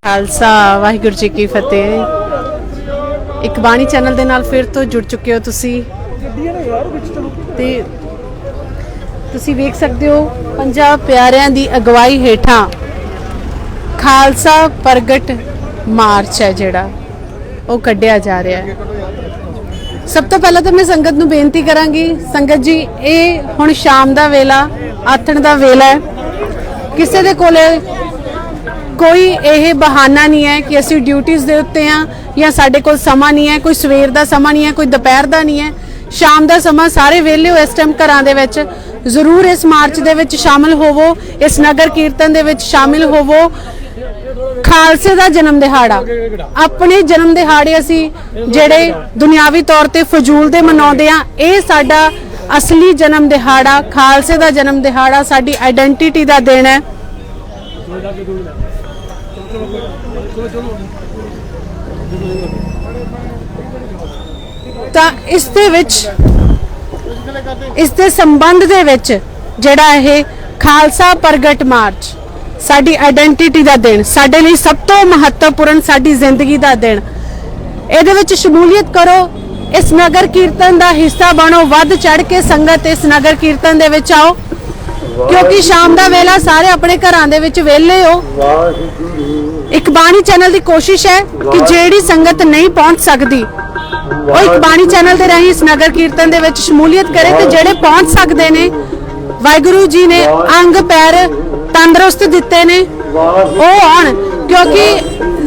खालसा वाहिगुरू जी की फतेह। एक बाणी चैनल दे नाल फिर तो जुड़ चुके हो तुसी ते तुसी वेख सकते हो पंजाब प्यारियां दी अगवाई हेठां खालसा प्रगट मार्च है जिहड़ा वो कढ़िया जा रहा है। सब तो पहला तो मैं संगत नूं बेनती करांगी, संगत जी ये हुण शाम दा वेला आथण दा वेला है, किसी दे कोले कोई यह बहाना नहीं है कि असी ड्यूटीज़ दे उत्ते हाँ या साडे कोल समा नहीं है, कोई सवेर दा समा नहीं है, कोई दोपहर दा नहीं है, शाम दा समा सारे वेले हो इस टाइम घरां दे विच जरूर इस मार्च दे विच शामिल होवो, इस नगर कीर्तन दे विच शामिल होवो। खालसे दा जन्म दिहाड़ा अपने जन्म दिहाड़े असी जेड़े दुनियावी तौर ते फजूल दे मनाउंदे आ, ये साडा असली जन्म दिहाड़ा खालसे दा जन्म दिहाड़ा साडी आइडेंटिटी दा दिन है। ਤਾਂ ਇਸ ਦੇ ਸੰਬੰਧ ਦੇ ਵਿੱਚ ਜਿਹੜਾ ਇਹ ਖਾਲਸਾ ਪ੍ਰਗਟ ਮਾਰਚ ਸਾਡੀ ਆਇਡੈਂਟੀਟੀ ਦਾ ਦਿਨ, ਸਾਡੇ ਲਈ ਸਭ ਤੋਂ ਮਹੱਤਵਪੂਰਨ ਸਾਡੀ ਜ਼ਿੰਦਗੀ ਦਾ ਦਿਨ, ਇਹਦੇ ਵਿੱਚ ਸ਼ਮੂਲੀਅਤ ਕਰੋ, ਇਸ ਨਗਰ ਕੀਰਤਨ ਦਾ ਹਿੱਸਾ ਬਣੋ, ਵੱਧ ਚੜ ਕੇ ਸੰਗਤ ਇਸ ਨਗਰ ਕੀਰਤਨ ਦੇ ਵਿੱਚ ਆਓ क्योंकि शाम का वेला सारे अपने घरां दे विच वेले हो। एक बाणी चैनल की कोशिश है कि जेड़ी संगत नहीं पहुंच सकती वो एक बाणी चैनल के राही इस नगर कीर्तन दे विच शमूलियत करे ते जेड़े पहुंच सकते ने वाहिगुरू जी ने अंग पैर तंदुरुस्त दिते ने वो आउण, क्योंकि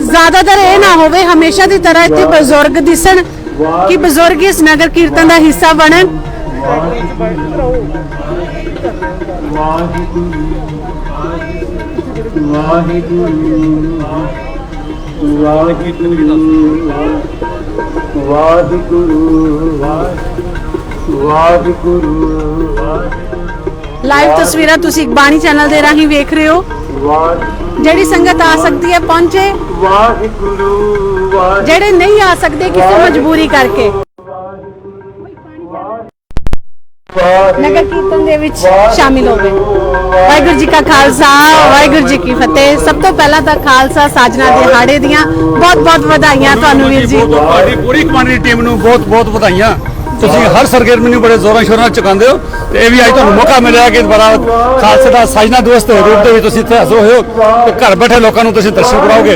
ज्यादातर ये ना होवे हमेशा की तरह इत्थे बजुर्ग दिसन कि बजुर्ग इस नगर कीर्तन का हिस्सा बनन। लाइव तस्वीर तुसी बाणी चैनल दे राही वेख रहे हो, जेड़ी संगत आ सकती है पहुंचे, जेड़े नहीं आ सकते किसी मजबूरी करके नगर कीर्तन दे विच शामिल हो गए। वाहिगुरू जी का खालसा वाहिगुरू जी की फतेह। सब तो पहला तो खालसा साजना दिहाड़े दियां बहुत बहुत बधाइयां तुहानू वीर जी, तुहाडी पूरी कमांडरी टीम नू बहुत बहुत बधाइयां। तुसीं हर सरगर्मी नू बड़े जोरां शोरां नाल चुकांदे हो ते ये भी अज तुहानू मौका मिलिया कि दोबारा खालसे दा साजना दिवस दे रूप दे विच तुसीं इत्थे हाਜ਼ਰ होए हो ते घर बैठे लोकां नू तुसीं दर्शन कराओगे।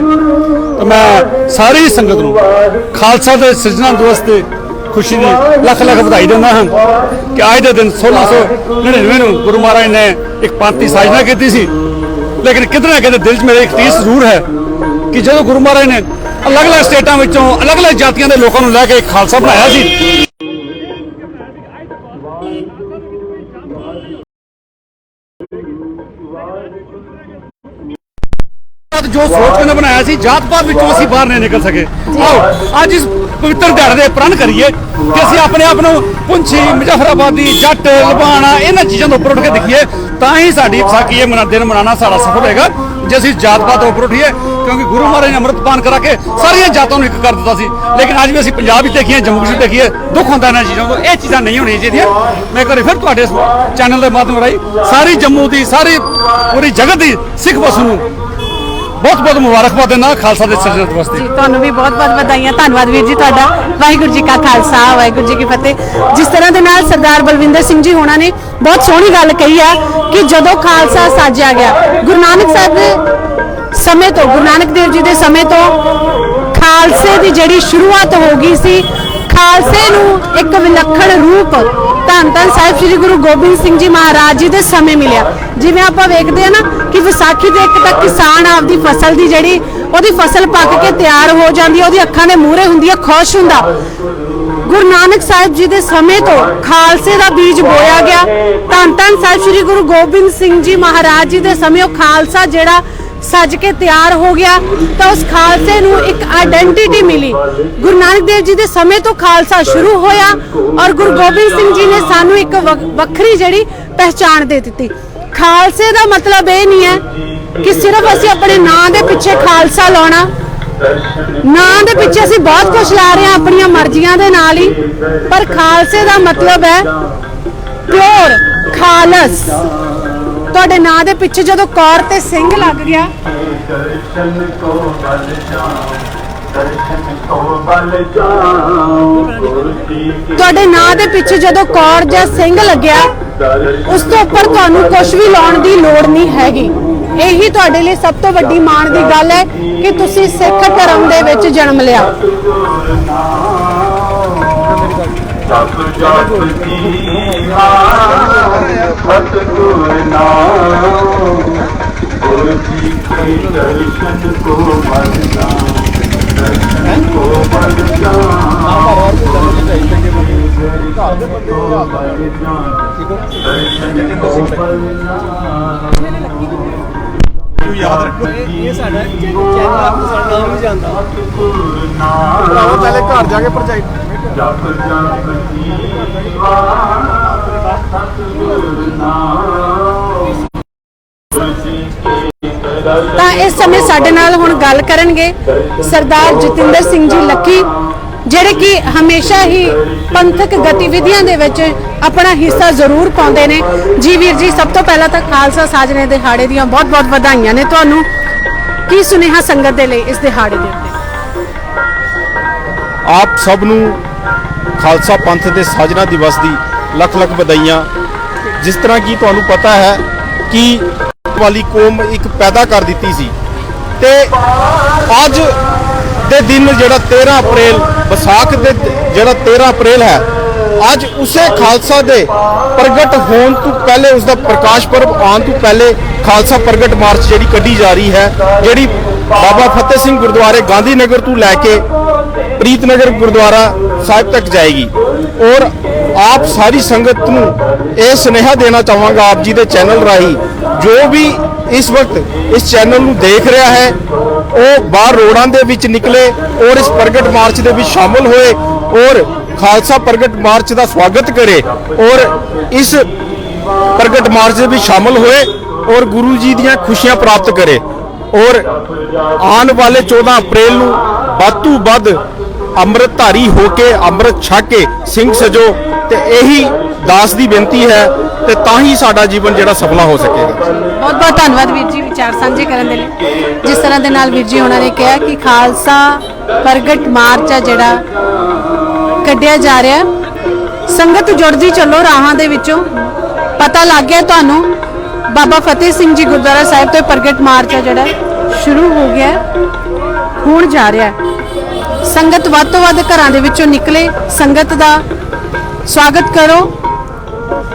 तो मैं सारी संगत नू खालसा दे सिरजना दिवस ते खुशी की लख लख बधाई देना हाँ कि अज के दिन 1699 गुरु महाराज ने एक पांति साजना की सी, लेकिन कितने ना कितने दिल च मेरे एक टीस जरूर है कि जो गुरु महाराज ने अलग अलग स्टेटा अलग अलग जातियों के लोगों को लैके एक खालसा बनाया सी। जो सोच के बनाया सी जात पात विचों असीं बाहर नहीं निकल सके। आओ अज इस पवित्र दिहाड़े दे प्रण करिए कि असीं अपने आप नूं पुंछी मुजफ्फराबादी जट लबाना इन्हां चीज़ों के उपर उठ के देखिए, तां ही साडी विसाखी ये दिन मनाना साड़ा सफल होएगा जे असीं जात पात उपर उठिए। क्योंकि गुरु महाराज ने अमृत पान करा के सारिया जातों को एक कर दिता सी, लेकिन अज भी असीं पंजाब देखिए जम्मू कश्मीर देखिए दुख होंदा इन्हां चीज़ों को, ये चीज़ां नहीं होनी चाहिए। मैं करी फिर तुहाडे चैनल के माध्यम राही सारी जम्मू की सारी पूरी जगत की सिख बसू नूं बहुत बहुत मुबारकबाद देना खालसा दे सिरजन दिवस दी। तुहानू भी बहुत बहुत बधाइयां। धन्नवाद वीर जी तुहाडा। वाहिगुरू जी का खालसा वाहिगुरू जी की फतेह। जिस तरह के नाल सरदार बलविंदर सिंह जी होना ने बहुत सोहनी गल कही है कि जदों खालसा साजिया गया गुरु नानक साहब दे समय तो, गुरु नानक देव जी के समय तो खालसे की जिहड़ी शुरुआत हो गई सी, खालसे नूं एक विलक्षण रूप धन धन साहिब श्री गुरु गोबिंद सिंह जी महाराज जी के समय मिलिया। जिवें आपां वेखदे हैं ना कि विसाखी दे एक तक किसान आपदी फसल की जिहड़ी ओहदी फसल पक के तैयार हो जाती है, ओहदी अखां दे मूहरे हुंदी है, खुश हुंदा। गुरु नानक साहिब जी के समय तो खालसे का बीज बोया गया। धन धन साहिब श्री गुरु गोबिंद सिंह जी महाराज जी के समय खालसा जिहड़ा सज के तैयार हो गया, तो उस खालसे नूं एक आइडेंटिटी मिली। गुरु नानक देव जी के समय तो खालसा शुरू होया और गुरु गोबिंद सिंह जी ने सानू एक वखरी जिहड़ी पहचान दे दी। खालसे का मतलब ये नहीं है कि सिर्फ असीं अपने नां दे पिछे खालसा लाउणा, नां दे पिछे असीं बहुत कुछ ला रहे हैं अपनी मर्जियां दे नाल ही, पर खालसे का मतलब है प्योर खालस ਤੁਹਾਡੇ ਨਾਂ ਦੇ ਪਿੱਛੇ ਜਦੋਂ ਕੌਰ ਤੇ ਸਿੰਘ ਲੱਗ ਗਿਆ, ਤੁਹਾਡੇ ਨਾਂ ਦੇ ਪਿੱਛੇ ਜਦੋਂ ਕੌਰ ਜਾਂ ਸਿੰਘ ਲੱਗਿਆ, ਉਸ ਤੋਂ ਉੱਪਰ ਤੁਹਾਨੂੰ ਕੁਝ ਵੀ ਲਾਉਣ ਦੀ ਲੋੜ ਨਹੀਂ ਹੈਗੀ। ਇਹੀ ਤੁਹਾਡੇ ਲਈ ਸਭ ਤੋਂ ਵੱਡੀ ਮਾਣ ਦੀ ਗੱਲ ਹੈ ਕਿ ਤੁਸੀਂ ਸਿੱਖ ਧਰਮ ਦੇ ਵਿੱਚ ਜਨਮ ਲਿਆ। याद रखो ये साडा चैनल आपको साडा नाम नहीं जानता भरावा पहले घर जाके परचाई ਤਾਂ ਇਸ ਸਮੇਂ ਸਾਡੇ ਨਾਲ ਹੁਣ ਗੱਲ ਕਰਨਗੇ ਸਰਦਾਰ ਜਤਿੰਦਰ ਸਿੰਘ ਜੀ ਲੱਕੀ, ਜਿਹੜੇ ਕਿ ਹਮੇਸ਼ਾ ਹੀ ਪੰਥਕ ਗਤੀਵਿਧੀਆਂ ਦੇ ਵਿੱਚ ਆਪਣਾ ਹਿੱਸਾ ਜ਼ਰੂਰ ਪਾਉਂਦੇ ਨੇ। ਜੀ ਵੀਰ ਜੀ, ਸਭ ਤੋਂ ਪਹਿਲਾਂ ਤਾਂ ਖਾਲਸਾ ਸਾਜਣੇ ਦਿਹਾੜੇ ਦੀਆਂ ਬਹੁਤ-ਬਹੁਤ ਵਧਾਈਆਂ ਨੇ ਤੁਹਾਨੂੰ। ਕੀ ਸੁਨੇਹਾ ਸੰਗਤ ਦੇ ਲਈ ਇਸ ਦਿਹਾੜੇ ਦੇ ਉੱਤੇ? ਆਪ ਸਭ ਨੂੰ ਖਾਲਸਾ ਪੰਥ ਦੇ ਸਾਜਨਾ ਦਿਵਸ ਦੀ ਲੱਖ-ਲੱਖ ਵਧਾਈਆਂ। ਜਿਸ ਤਰ੍ਹਾਂ ਕਿ ਤੁਹਾਨੂੰ ਪਤਾ ਹੈ ਕਿ ਵਾਲੀ ਕੌਮ ਇੱਕ ਪੈਦਾ ਕਰ ਦਿੱਤੀ ਸੀ ਤੇ ਅੱਜ ਦੇ ਦਿਨ ਜਿਹੜਾ 13 ਅਪ੍ਰੈਲ ਵਿਸਾਖ ਦੇ ਜਿਹੜਾ 13 ਅਪ੍ਰੈਲ ਹੈ, ਅੱਜ ਉਸੇ ਖਾਲਸਾ ਦੇ ਪ੍ਰਗਟ ਹੋਣ ਤੋਂ ਪਹਿਲੇ, ਉਸ ਦਾ ਪ੍ਰਕਾਸ਼ ਪੁਰਬ ਆਉਣ ਤੋਂ ਪਹਿਲੇ ਖਾਲਸਾ ਪ੍ਰਗਟ ਮਾਰਚ ਜਿਹੜੀ ਕੱਢੀ ਜਾ ਰਹੀ ਹੈ, ਜਿਹੜੀ ਬਾਬਾ ਫਤਿਹ ਸਿੰਘ ਗੁਰਦੁਆਰੇ ਗਾਂਧੀ ਨਗਰ ਤੋਂ ਲੈ ਕੇ ਪ੍ਰੀਤਨਗਰ ਗੁਰਦੁਆਰਾ ਸਾਹਿਬ ਤੱਕ ਜਾਏਗੀ। ਔਰ ਆਪ ਸਾਰੀ ਸੰਗਤ ਨੂੰ ਇਹ ਸੁਨੇਹਾ ਦੇਣਾ ਚਾਹਾਂਗਾ ਆਪ ਜੀ ਦੇ ਚੈਨਲ ਰਾਹੀਂ, ਜੋ ਵੀ ਇਸ ਵਕਤ ਇਸ ਚੈਨਲ ਨੂੰ ਦੇਖ ਰਿਹਾ ਹੈ ਉਹ ਬਾਹਰ ਰੋਡਾਂ ਦੇ ਵਿੱਚ ਨਿਕਲੇ ਔਰ ਇਸ ਪ੍ਰਗਟ ਮਾਰਚ ਦੇ ਵਿੱਚ ਸ਼ਾਮਲ ਹੋਏ ਔਰ ਖਾਲਸਾ ਪ੍ਰਗਟ ਮਾਰਚ ਦਾ ਸਵਾਗਤ ਕਰੇ ਔਰ ਇਸ ਪ੍ਰਗਟ ਮਾਰਚ ਦੇ ਵਿੱਚ ਸ਼ਾਮਲ ਹੋਏ ਔਰ ਗੁਰੂ ਜੀ ਦੀਆਂ ਖੁਸ਼ੀਆਂ ਪ੍ਰਾਪਤ ਕਰੇ ਔਰ ਆਉਣ ਵਾਲੇ 14 ਅਪ੍ਰੈਲ ਨੂੰ ਵੱਧ ਤੋਂ ਵੱਧ ਅੰਮ੍ਰਿਤਧਾਰੀ ਹੋ ਕੇ ਅੰਮ੍ਰਿਤ ਛਕ ਕੇ ਸਿੰਘ ਸਜੋ ਤੇ ਇਹੀ ਦਾਸ ਦੀ ਬੇਨਤੀ ਹੈ ਤੇ ਤਾਂ ਹੀ ਸਾਡਾ ਜੀਵਨ ਜਿਹੜਾ ਸਫਲਾ ਹੋ ਸਕੇਗਾ। ਬਹੁਤ ਬਹੁਤ ਧੰਨਵਾਦ ਵੀਰ ਜੀ ਵਿਚਾਰ ਸਾਂਝੇ ਕਰਨ ਦੇ ਲਈ। ਜਿਸ ਤਰ੍ਹਾਂ ਦੇ ਨਾਲ ਵੀਰ ਜੀ ਉਹਨਾਂ ਨੇ ਕਿਹਾ ਕਿ ਖਾਲਸਾ ਪ੍ਰਗਟ ਮਾਰਚ ਆ ਜਿਹੜਾ ਕੱਢਿਆ ਜਾ ਰਿਹਾ, ਸੰਗਤ ਜੁੜਦੀ ਚੱਲੋ ਰਾਹਾਂ ਦੇ ਵਿੱਚੋਂ। ਪਤਾ ਲੱਗ ਗਿਆ ਤੁਹਾਨੂੰ, ਬਾਬਾ ਫਤਿਹ ਸਿੰਘ ਜੀ ਗੁਰਦੁਆਰਾ ਸਾਹਿਬ ਤੋਂ ਪ੍ਰਗਟ ਮਾਰਚ ਆ ਜਿਹੜਾ ਸ਼ੁਰੂ ਹੋ ਗਿਆ, ਹੁਣ ਜਾ ਰਿਹਾ। ਸੰਗਤ ਵੱਧ ਤੋਂ ਵੱਧ ਘਰਾਂ ਦੇ ਵਿੱਚੋਂ ਨਿਕਲੇ, ਸੰਗਤ ਦਾ ਸਵਾਗਤ ਕਰੋ,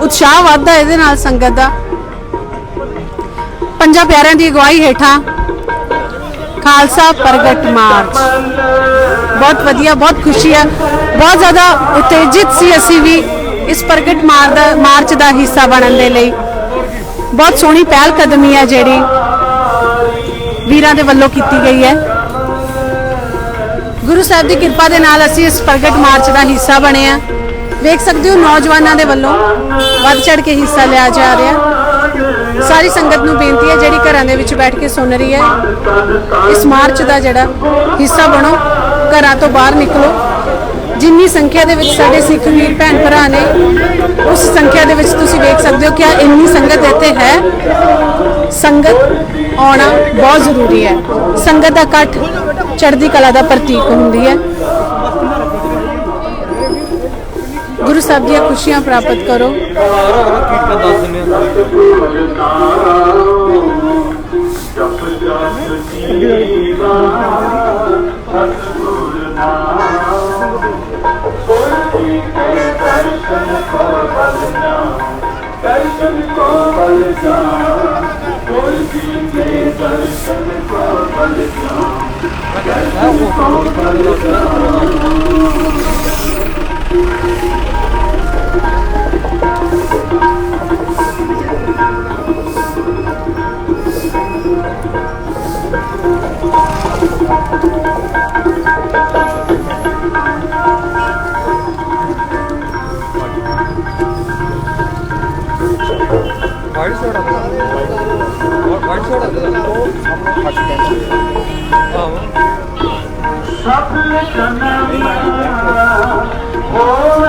ਉਤਸ਼ਾਹ ਵੱਧਦਾ ਇਹਦੇ ਨਾਲ ਸੰਗਤ ਦਾ। ਪੰਜਾਂ ਪਿਆਰਿਆਂ ਦੀ ਅਗਵਾਈ ਹੇਠਾਂ ਖਾਲਸਾ ਪ੍ਰਗਟ ਮਾਰਚ ਬਹੁਤ ਵਧੀਆ, ਬਹੁਤ ਖੁਸ਼ੀ ਹੈ, ਬਹੁਤ ਜ਼ਿਆਦਾ ਉਤੇਜਿਤ ਸੀ ਅਸੀਂ ਵੀ ਇਸ ਪ੍ਰਗਟ ਮਾਰਚ ਦਾ ਹਿੱਸਾ ਬਣਨ ਦੇ ਲਈ। ਬਹੁਤ ਸੋਹਣੀ ਪਹਿਲ ਕਦਮੀ ਹੈ ਜਿਹੜੀ ਵੀਰਾਂ ਦੇ ਵੱਲੋਂ ਕੀਤੀ ਗਈ ਹੈ। ਗੁਰੂ ਸਾਹਿਬ ਦੀ ਕਿਰਪਾ ਦੇ ਨਾਲ ਅਸੀਂ ਇਸ ਪ੍ਰਗਟ ਮਾਰਚ ਦਾ ਹਿੱਸਾ ਬਣੇ ਆ। ਵੇਖ ਸਕਦੇ ਹੋ ਨੌਜਵਾਨਾਂ ਦੇ ਵੱਲੋਂ ਵੱਧ ਚੜ ਕੇ ਹਿੱਸਾ ਲਿਆ ਜਾ ਰਿਹਾ। ਸਾਰੀ ਸੰਗਤ ਨੂੰ ਬੇਨਤੀ ਹੈ ਜਿਹੜੀ ਘਰਾਂ ਦੇ ਵਿੱਚ ਬੈਠ ਕੇ ਸੁਣ ਰਹੀ ਹੈ, ਇਸ ਮਾਰਚ ਦਾ ਜਿਹੜਾ ਹਿੱਸਾ ਬਣੋ, ਘਰਾਂ ਤੋਂ ਬਾਹਰ ਨਿਕਲੋ। ਜਿੰਨੀ ਸੰਖਿਆ ਦੇ ਵਿੱਚ ਸਾਡੇ ਸਿੱਖ ਵੀਰ ਭੈਣ ਭਰਾ ਨੇ, ਉਸ ਸੰਖਿਆ ਦੇ ਵਿੱਚ ਤੁਸੀਂ ਵੇਖ ਸਕਦੇ ਹੋ ਕਿ ਇੰਨੀ ਸੰਗਤ ਇੱਥੇ ਹੈ। ਸੰਗਤ ਆਉਣਾ ਬਹੁਤ ਜ਼ਰੂਰੀ ਹੈ। ਸੰਗਤ ਦਾ ਇਕੱਠ ਚੜ੍ਹਦੀ ਕਲਾ ਦਾ ਪ੍ਰਤੀਕ ਹੁੰਦੀ ਹੈ। ਗੁਰੂ ਸਾਹਿਬ ਦੀਆਂ ਖੁਸ਼ੀਆਂ ਪ੍ਰਾਪਤ ਕਰੋ।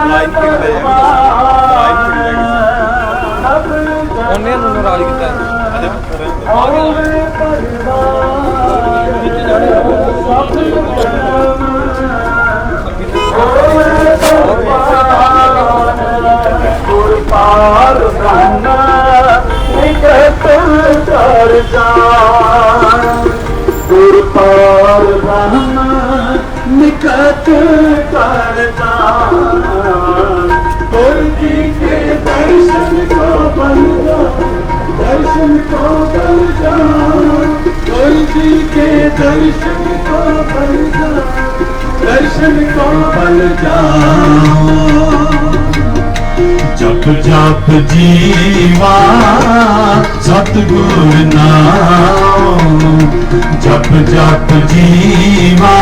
लाइन ਉਹਨੇ ਨੂੰ ਨਾਰਾਜ਼ ਕੀਤਾ निकट कर जी के दर्शन को बल जा दर्शन को बल जा जी के दर्शन को बल जा दर्शन को बल जा जप जप जीवा सतगुर नाम जप जप जीवा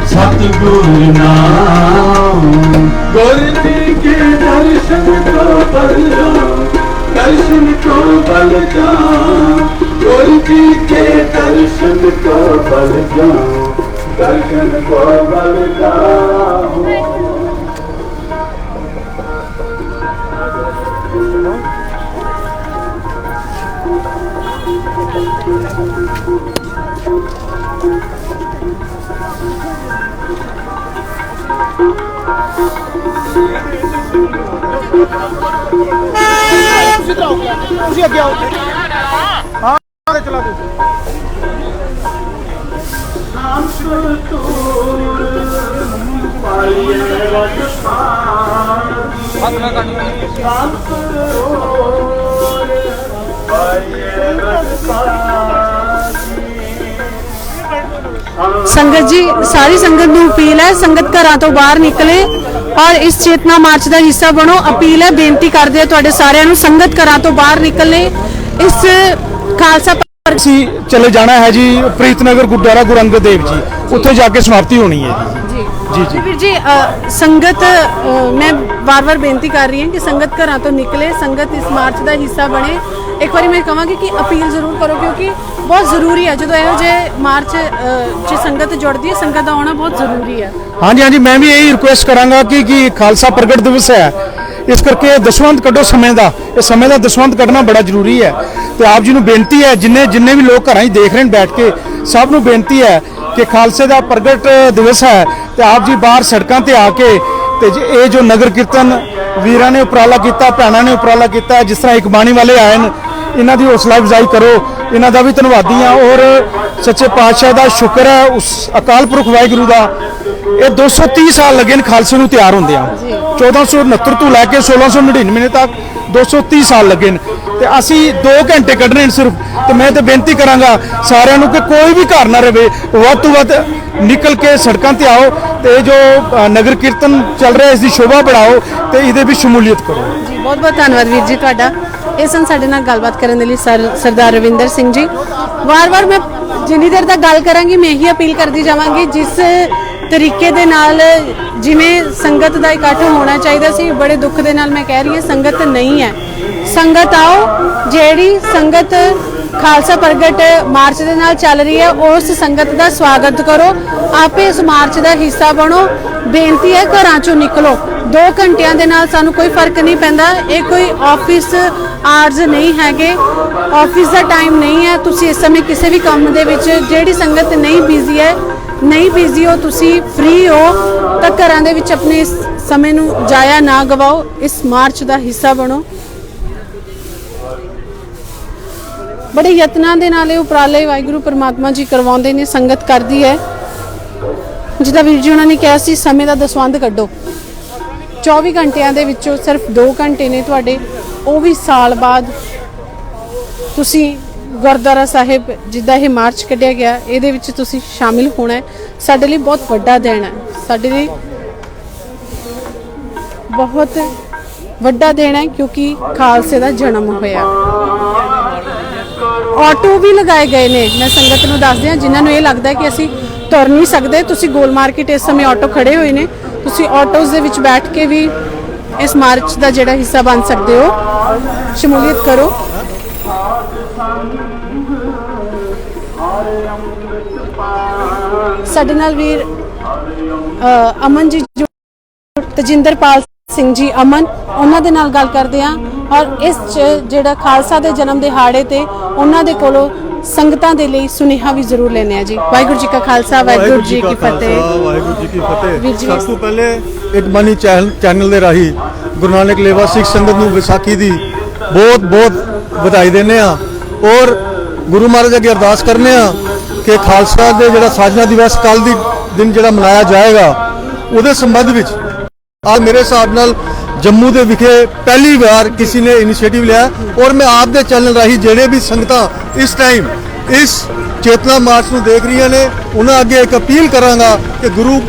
सतगुर नाम गुर जी के दर्शन को बल जाओ दर्शन को बल जाओ गुर जी के दर्शन को बल जाओ दर्शन को बल जाओ ਤੁਸੀਂ ਅੱਗੇ ਆਓ ਹਾਂ ਚਲਾ ਦੋ ਹੱਥ ਨਾ ਕੱਢ ਸੰਗਤ ਜੀ ਸਾਰੀ ਸੰਗਤ ਨੂੰ ਅਪੀਲ ਹੈ ਸੰਗਤ ਘਰਾਂ ਤੋਂ ਬਾਹਰ ਨਿਕਲੇ ਔਰ ਇਸ ਚੇਤਨਾ ਮਾਰਚ ਦਾ ਹਿੱਸਾ ਬਣੋ ਅਪੀਲ ਹੈ ਬੇਨਤੀ ਕਰਦੇ ਆ ਤੁਹਾਡੇ ਸਾਰਿਆਂ ਨੂੰ ਸੰਗਤ ਘਰਾਂ ਤੋਂ ਬਾਹਰ ਨਿਕਲੇ ਇਸ ਖਾਲਸਾ ਅਸੀਂ ਚਲੇ ਜਾਣਾ ਹੈ ਜੀ ਪ੍ਰੀਤਨਗਰ ਗੁਰਦੁਆਰਾ ਗੁਰੂ ਅੰਗਦ ਦੇਵ ਜੀ ਉੱਥੇ ਜਾ ਕੇ ਸਮਾਪਤੀ ਹੋਣੀ ਹੈ ਜੀ ਵੀਰ ਜੀ ਸੰਗਤ ਮੈਂ ਵਾਰ-ਵਾਰ ਬੇਨਤੀ ਕਰ ਰਹੀ ਹਾਂ ਕਿ ਸੰਗਤ ਘਰਾਂ ਤੋਂ ਨਿਕਲੇ ਸੰਗਤ ਇਸ ਮਾਰਚ ਦਾ ਹਿੱਸਾ ਬਣੇ ਇੱਕ ਵਾਰੀ ਮੈਂ ਕਹਾਂਗੀ ਕਿ ਅਪੀਲ ਜ਼ਰੂਰ ਕਰੋ ਕਿਉਂਕਿ ਬਹੁਤ ਜ਼ਰੂਰੀ ਹੈ ਜਦੋਂ ਇਹੋ ਜਿਹੇ ਮਾਰਚ 'ਚ ਸੰਗਤ ਜੁੜਦੀ ਹੈ ਸੰਗਤ ਦਾ ਆਉਣਾ ਬਹੁਤ ਜ਼ਰੂਰੀ ਹੈ ਹਾਂਜੀ ਮੈਂ ਵੀ ਇਹੀ ਰਿਕੁਐਸਟ ਕਰਾਂਗਾ ਕਿ ਖਾਲਸਾ ਪ੍ਰਗਟ ਦਿਵਸ ਹੈ ਇਸ ਕਰਕੇ ਦਸਵੰਧ ਕੱਢੋ ਸਮੇਂ ਦਾ ਇਹ ਸਮੇਂ ਦਾ ਦਸਵੰਧ ਕੱਢਣਾ ਬੜਾ ਜ਼ਰੂਰੀ ਹੈ ਤੇ ਆਪ ਜੀ ਨੂੰ ਬੇਨਤੀ ਹੈ ਜਿੰਨੇ ਵੀ ਲੋਕ ਘਰਾਂ 'ਚ ਦੇਖ ਰਹੇ ਨੇ ਬੈਠ ਕੇ ਸਭ ਨੂੰ ਬੇਨਤੀ ਹੈ ਕਿ ਖਾਲਸੇ ਦਾ ਪ੍ਰਗਟ ਦਿਵਸ ਹੈ ਤੇ ਆਪ ਜੀ ਬਾਹਰ ਸੜਕਾਂ ਤੇ ਆ ਕੇ ਤੇ ਇਹ ਜੋ ਨਗਰ ਕੀਰਤਨ ਵੀਰਾਂ ਨੇ ਉਪਰਾਲਾ ਕੀਤਾ ਭੈਣਾਂ ਨੇ ਉਪਰਾਲਾ ਕੀਤਾ ਜਿਸ ਤਰ੍ਹਾਂ ਇੱਕ ਬਾਣੀ ਵਾਲੇ ਆਏ ਨੇ ਇਹਨਾਂ ਦੀ ਹੌਸਲਾ ਅਫਜ਼ਾਈ ਕਰੋ ਇਹਨਾਂ ਦਾ ਵੀ ਧੰਨਵਾਦੀ ਹਾਂ ਔਰ ਸੱਚੇ ਪਾਤਸ਼ਾਹ ਦਾ ਸ਼ੁਕਰ ਹੈ ਉਸ ਅਕਾਲ ਪੁਰਖ ਵਾਹਿਗੁਰੂ ਦਾ ਇਹ 230 ਸਾਲ ਲੱਗੇ ਨੇ ਖਾਲਸੇ ਨੂੰ ਤਿਆਰ ਹੁੰਦੇ ਆ 1469 ਤੋਂ ਲੈ ਕੇ 1699 ਤੱਕ 230 ਸਾਲ ਲੱਗੇ ਨੇ ਤੇ ਅਸੀਂ 2 ਘੰਟੇ ਕੱਢਣੇ ਨੇ ਸਿਰਫ ਤੇ ਮੈਂ ਤੇ ਬੇਨਤੀ ਕਰਾਂਗਾ ਸਾਰਿਆਂ ਨੂੰ ਕਿ ਕੋਈ ਵੀ ਘਰ ਨਾ ਰਹੇ ਵੱਧ ਤੋਂ ਵੱਧ ਨਿਕਲ ਕੇ ਸੜਕਾਂ ਤੇ ਆਓ ਤੇ ਜੋ ਨਗਰ ਕੀਰਤਨ ਚੱਲ ਰਿਹਾ ਇਸ ਦੀ ਸ਼ੋਭਾ बढ़ाओ ਤੇ ਇਹਦੇ ਵਿੱਚ ਸ਼ਮੂਲੀਅਤ ਕਰੋ ਜੀ ਬਹੁਤ ਬਹੁਤ ਧੰਨਵਾਦ ਵੀਰ ਜੀ ਤੁਹਾਡਾ ਇਹ ਸਨ ਸਾਡੇ ਨਾਲ ਗੱਲਬਾਤ ਕਰਨ ਦੇ ਲਈ ਸਰਦਾਰ ਰਵਿੰਦਰ ਸਿੰਘ ਜੀ ਵਾਰ-ਵਾਰ ਮੈਂ ਜਿੰਨੀ ਦੇਰ ਤੱਕ ਗੱਲ ਕਰਾਂਗੀ ਮੈਂ ਇਹੀ ਅਪੀਲ ਕਰਦੀ ਜਾਵਾਂਗੀ ਜਿਸ ਤਰੀਕੇ ਦੇ ਨਾਲ ਜਿਵੇਂ ਸੰਗਤ ਦਾ ਇਕੱਠ ਹੋਣਾ ਚਾਹੀਦਾ ਸੀ ਬੜੇ ਦੁੱਖ ਦੇ ਨਾਲ ਮੈਂ ਕਹਿ ਰਹੀ ਹਾਂ ਸੰਗਤ ਨਹੀਂ ਹੈ ਸੰਗਤ ਆਓ ਜਿਹੜੀ ਸੰਗਤ ਖਾਲਸਾ ਪ੍ਰਗਟ ਮਾਰਚ ਦੇ ਨਾਲ ਚੱਲ ਰਹੀ ਹੈ ਉਸ ਸੰਗਤ ਦਾ ਸਵਾਗਤ ਕਰੋ ਆਪੇ ਇਸ ਮਾਰਚ ਦਾ ਹਿੱਸਾ ਬਣੋ ਬੇਨਤੀ ਹੈ ਘਰਾਂ ਚੋਂ ਨਿਕਲੋ 2 ਘੰਟਿਆਂ ਦੇ ਨਾਲ ਸਾਨੂੰ ਕੋਈ ਫਰਕ ਨਹੀਂ ਪੈਂਦਾ ਇਹ ਕੋਈ ਆਫਿਸ ਆਰਜ਼ ਨਹੀਂ ਹੈਗੇ ਆਫਿਸ ਦਾ ਟਾਈਮ ਨਹੀਂ ਹੈ ਤੁਸੀਂ ਇਸ ਸਮੇਂ ਕਿਸੇ ਵੀ ਕੰਮ ਦੇ ਵਿੱਚ ਜਿਹੜੀ ਸੰਗਤ ਨਹੀਂ ਬਿਜ਼ੀ ਹੋ ਤੁਸੀਂ ਫ੍ਰੀ ਹੋ ਤਾਂ ਘਰਾਂ ਦੇ ਵਿੱਚ ਆਪਣੇ ਸਮੇਂ ਨੂੰ ਜਾਇਆ ਨਾ ਗਵਾਓ ਇਸ ਮਾਰਚ ਦਾ ਹਿੱਸਾ ਬਣੋ ਬੜੇ ਯਤਨਾਂ ਦੇ ਨਾਲ ਇਹ ਉਪਰਾਲੇ ਵਾਹਿਗੁਰੂ ਪਰਮਾਤਮਾ ਜੀ ਕਰਵਾਉਂਦੇ ਨੇ ਸੰਗਤ ਕਰਦੀ ਹੈ ਜਿੱਦਾਂ ਵੀਰ ਜੀ ਉਹਨਾਂ ਨੇ ਕਿਹਾ ਸੀ ਸਮੇਂ ਦਾ ਦਸਵੰਧ ਕੱਢੋ 24 ਘੰਟਿਆਂ ਦੇ ਵਿੱਚੋਂ ਸਿਰਫ 2 ਘੰਟੇ ਨੇ ਤੁਹਾਡੇ ਉਹ ਵੀ ਸਾਲ ਬਾਅਦ ਤੁਸੀਂ ਗੁਰਦੁਆਰਾ ਸਾਹਿਬ ਜਿੱਦਾਂ ਇਹ ਮਾਰਚ ਕੱਢਿਆ ਗਿਆ ਇਹਦੇ ਵਿੱਚ ਤੁਸੀਂ ਸ਼ਾਮਿਲ ਹੋਣਾ ਹੈ ਸਾਡੇ ਲਈ ਬਹੁਤ ਵੱਡਾ ਦਿਨ ਹੈ ਸਾਡੇ ਲਈ ਬਹੁਤ ਵੱਡਾ ਦਿਨ ਹੈ ਕਿਉਂਕਿ ਖਾਲਸੇ ਦਾ ਜਨਮ ਹੋਇਆ ਆਟੋ ਵੀ ਲਗਾਏ ਗਏ ਨੇ ਮੈਂ ਸੰਗਤ ਨੂੰ ਦੱਸਦੀ ਹਾਂ ਜਿਨ੍ਹਾਂ ਨੂੰ ਇਹ ਲੱਗਦਾ ਕਿ ਅਸੀਂ ਤੁਰ ਨਹੀਂ ਸਕਦੇ ਤੁਸੀਂ ਗੋਲ ਮਾਰਕੀਟ ਇਸ ਸਮੇਂ ਆਟੋ ਖੜੇ ਹੋਏ ਨੇ ਤੁਸੀਂ ਆਟੋਜ਼ ਦੇ ਵਿੱਚ ਬੈਠ ਕੇ ਵੀ ਇਸ ਮਾਰਚ ਦਾ ਜਿਹੜਾ ਹਿੱਸਾ ਬਣ ਸਕਦੇ ਹੋ ਸ਼ਮੂਲੀਅਤ ਕਰੋ ਸਾਡੇ ਨਾਲ ਵੀਰ ਅਮਨ ਜੀ ਤਜਿੰਦਰਪਾਲ ਸਿੰਘ ਜੀ ਅਮਨ ਉਹਨਾਂ ਦੇ ਨਾਲ ਗੱਲ ਕਰਦੇ ਹਾਂ ਔਰ ਇਸ 'ਚ ਜਿਹੜਾ ਖਾਲਸਾ ਦੇ ਜਨਮ ਦਿਹਾੜੇ ਤੇ ਉਹਨਾਂ ਦੇ ਕੋਲੋਂ ਸੰਗਤਾਂ ਦੇ ਲਈ ਸੁਨੇਹਾ ਵੀ ਜ਼ਰੂਰ ਲੈਣੇ ਆ ਜੀ। ਵਾਹਿਗੁਰੂ ਜੀ ਕਾ ਖਾਲਸਾ, ਵਾਹਿਗੁਰੂ ਜੀ ਕੀ ਫਤਿਹ। ਵਾਹਿਗੁਰੂ ਜੀ ਕੀ ਵੀਰ ਜੀ, ਫਤਿਹ। ਸਭ ਤੋਂ ਪਹਿਲੇ ਇਟਮਾਨੀ ਚੈਨਲ ਦੇ ਰਾਹੀਂ ਗੁਰੂ ਨਾਨਕ ਲੇਵਾ ਸਿੱਖ ਸੰਗਤ ਨੂੰ ਵਿਸਾਖੀ ਦੀ ਬਹੁਤ ਬਹੁਤ ਵਧਾਈ ਦਿੰਦੇ ਆ ਔਰ ਗੁਰੂ ਮਹਾਰਾਜ ਅੱਗੇ ਅਰਦਾਸ ਕਰਨੇ ਆ ਕਿ ਖਾਲਸਾ ਦੇ ਜਿਹੜਾ ਸਾਜਨਾ ਦਿਵਸ ਕੱਲ ਦੀ ਦਿਨ ਜਿਹੜਾ ਮਨਾਇਆ ਜਾਏਗਾ ਉਹਦੇ ਸੰਬੰਧ ਵਿੱਚ आज मेरे हिसाब नाल जम्मू ਦੇ ਵਿਖੇ ਪਹਿਲੀ ਵਾਰ ਕਿਸੇ ਨੇ ਇਨੀਸ਼ੀਏਟਿਵ ਲਿਆ ਔਰ ਮੈਂ ਆਪ ਦੇ ਚੈਨਲ ਰਾਹੀਂ ਜਿਹੜੇ ਵੀ ਸੰਗਤਾਂ ਇਸ ਟਾਈਮ ਇਸ ਚੇਤਨਾ ਮਾਰਚ ਨੂੰ ਦੇਖ ਰਹੀਆਂ ਨੇ ਉਹਨਾਂ ਅੱਗੇ ਇੱਕ ਅਪੀਲ ਕਰਾਂਗਾ ਕਿ ਗੁਰੂ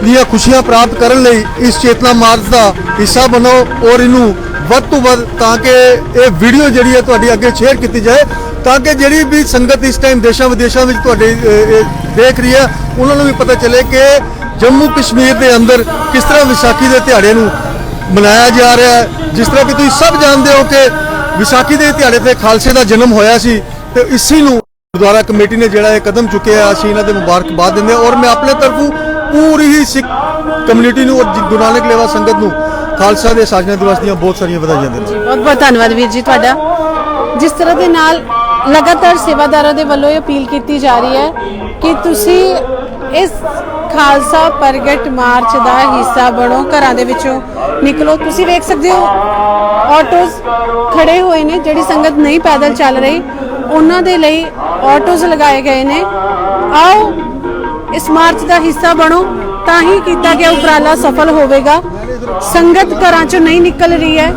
ਦੀਆਂ ਖੁਸ਼ੀਆਂ ਪ੍ਰਾਪਤ ਕਰਨ ਲਈ ਇਸ ਚੇਤਨਾ ਮਾਰਚ ਦਾ ਹਿੱਸਾ ਬਣੋ ਔਰ ਇਹਨੂੰ ਵੱਧ ਤੋਂ ਵੱਧ ਤਾਂ ਕਿ ਇਹ ਵੀਡੀਓ ਜਿਹੜੀ ਹੈ ਤੁਹਾਡੀ ਅੱਗੇ ਸ਼ੇਅਰ ਕੀਤੀ ਜਾਏ ਤਾਂ ਕਿ ਜਿਹੜੀ ਵੀ ਸੰਗਤ ਇਸ ਟਾਈਮ ਦੇਸ਼ਾਂ ਵਿਦੇਸ਼ਾਂ ਵਿੱਚ ਤੁਹਾਡੇ ਦੇਖ ਰਹੀ ਹੈ ਉਹਨਾਂ ਨੂੰ ਵੀ ਪਤਾ ਚੱਲੇ ਕਿ ਜੰਮੂ ਕਸ਼ਮੀਰ ਦੇ ਅੰਦਰ ਕਿਸ ਤਰ੍ਹਾਂ ਵਿਸਾਖੀ ਦੇ ਦਿਹਾੜੇ ਨੂੰ ਮਨਾਇਆ ਜਾ ਰਿਹਾ ਹੈ। ਜਿਸ ਤਰ੍ਹਾਂ ਕਿ ਤੁਸੀਂ ਸਭ ਜਾਣਦੇ ਹੋ ਕਿ ਵਿਸਾਖੀ ਦੇ ਦਿਹਾੜੇ ਤੇ ਖਾਲਸੇ ਦਾ ਜਨਮ ਹੋਇਆ ਸੀ ਤੇ ਇਸੇ ਨੂੰ ਗੁਰਦੁਆਰਾ ਕਮੇਟੀ ਨੇ ਜਿਹੜਾ ਇਹ ਕਦਮ ਚੁੱਕਿਆ ਅਸੀਂ ਇਹਨਾਂ ਦੇ ਮੁਬਾਰਕਬਾਦ ਦਿੰਦੇ ਹਾਂ ਔਰ ਮੈਂ ਆਪਣੇ ਤਰਫੋਂ ਪੂਰੀ ਹੀ ਸਿੱਖ ਕਮਿਊਨਿਟੀ ਨੂੰ ਔਰ ਗੁਰੂ ਨਾਨਕ ਲੇਵਾ ਸੰਗਤ ਨੂੰ ਖਾਲਸਾ ਦੇ ਸਾਜਨਾ ਦਿਵਸ ਦੀਆਂ ਬਹੁਤ ਸਾਰੀਆਂ ਵਧਾਈਆਂ ਦਿੰਦਾ। ਬਹੁਤ ਬਹੁਤ ਧੰਨਵਾਦ ਵੀਰ ਜੀ ਤੁਹਾਡਾ। ਜਿਸ ਤਰ੍ਹਾਂ ਦੇ ਨਾਲ ਲਗਾਤਾਰ ਸੇਵਾਦਾਰਾਂ ਦੇ ਵੱਲੋਂ ਇਹ ਅਪੀਲ ਕੀਤੀ ਜਾ ਰਹੀ ਹੈ ਕਿ ਤੁਸੀਂ ਇਸ ਖਾਲਸਾ ਪ੍ਰਗਟ ਮਾਰਚ ਦਾ ਹਿੱਸਾ ਬਣੋ, ਘਰਾਂ ਦੇ ਵਿੱਚੋਂ ਨਿਕਲੋ। ਤੁਸੀਂ ਵੇਖ ਸਕਦੇ ਹੋ ਆਟੋਜ਼ ਖੜੇ ਹੋਏ ਨੇ, ਜਿਹੜੀ ਸੰਗਤ ਨਹੀਂ ਪੈਦਲ ਚੱਲ ਰਹੀ ਉਹਨਾਂ ਦੇ ਲਈ ਆਟੋਜ਼ ਲਗਾਏ ਗਏ ਨੇ। ਆਓ ਇਸ ਮਾਰਚ ਦਾ ਹਿੱਸਾ ਬਣੋ, ਤਾਂ ਹੀ ਕੀਤਾ ਗਿਆ ਉਪਰਾਲਾ ਸਫਲ ਹੋਵੇਗਾ। ਸੰਗਤ ਘਰਾਂ ਚੋਂ ਨਹੀਂ ਨਿਕਲ ਰਹੀ ਹੈ,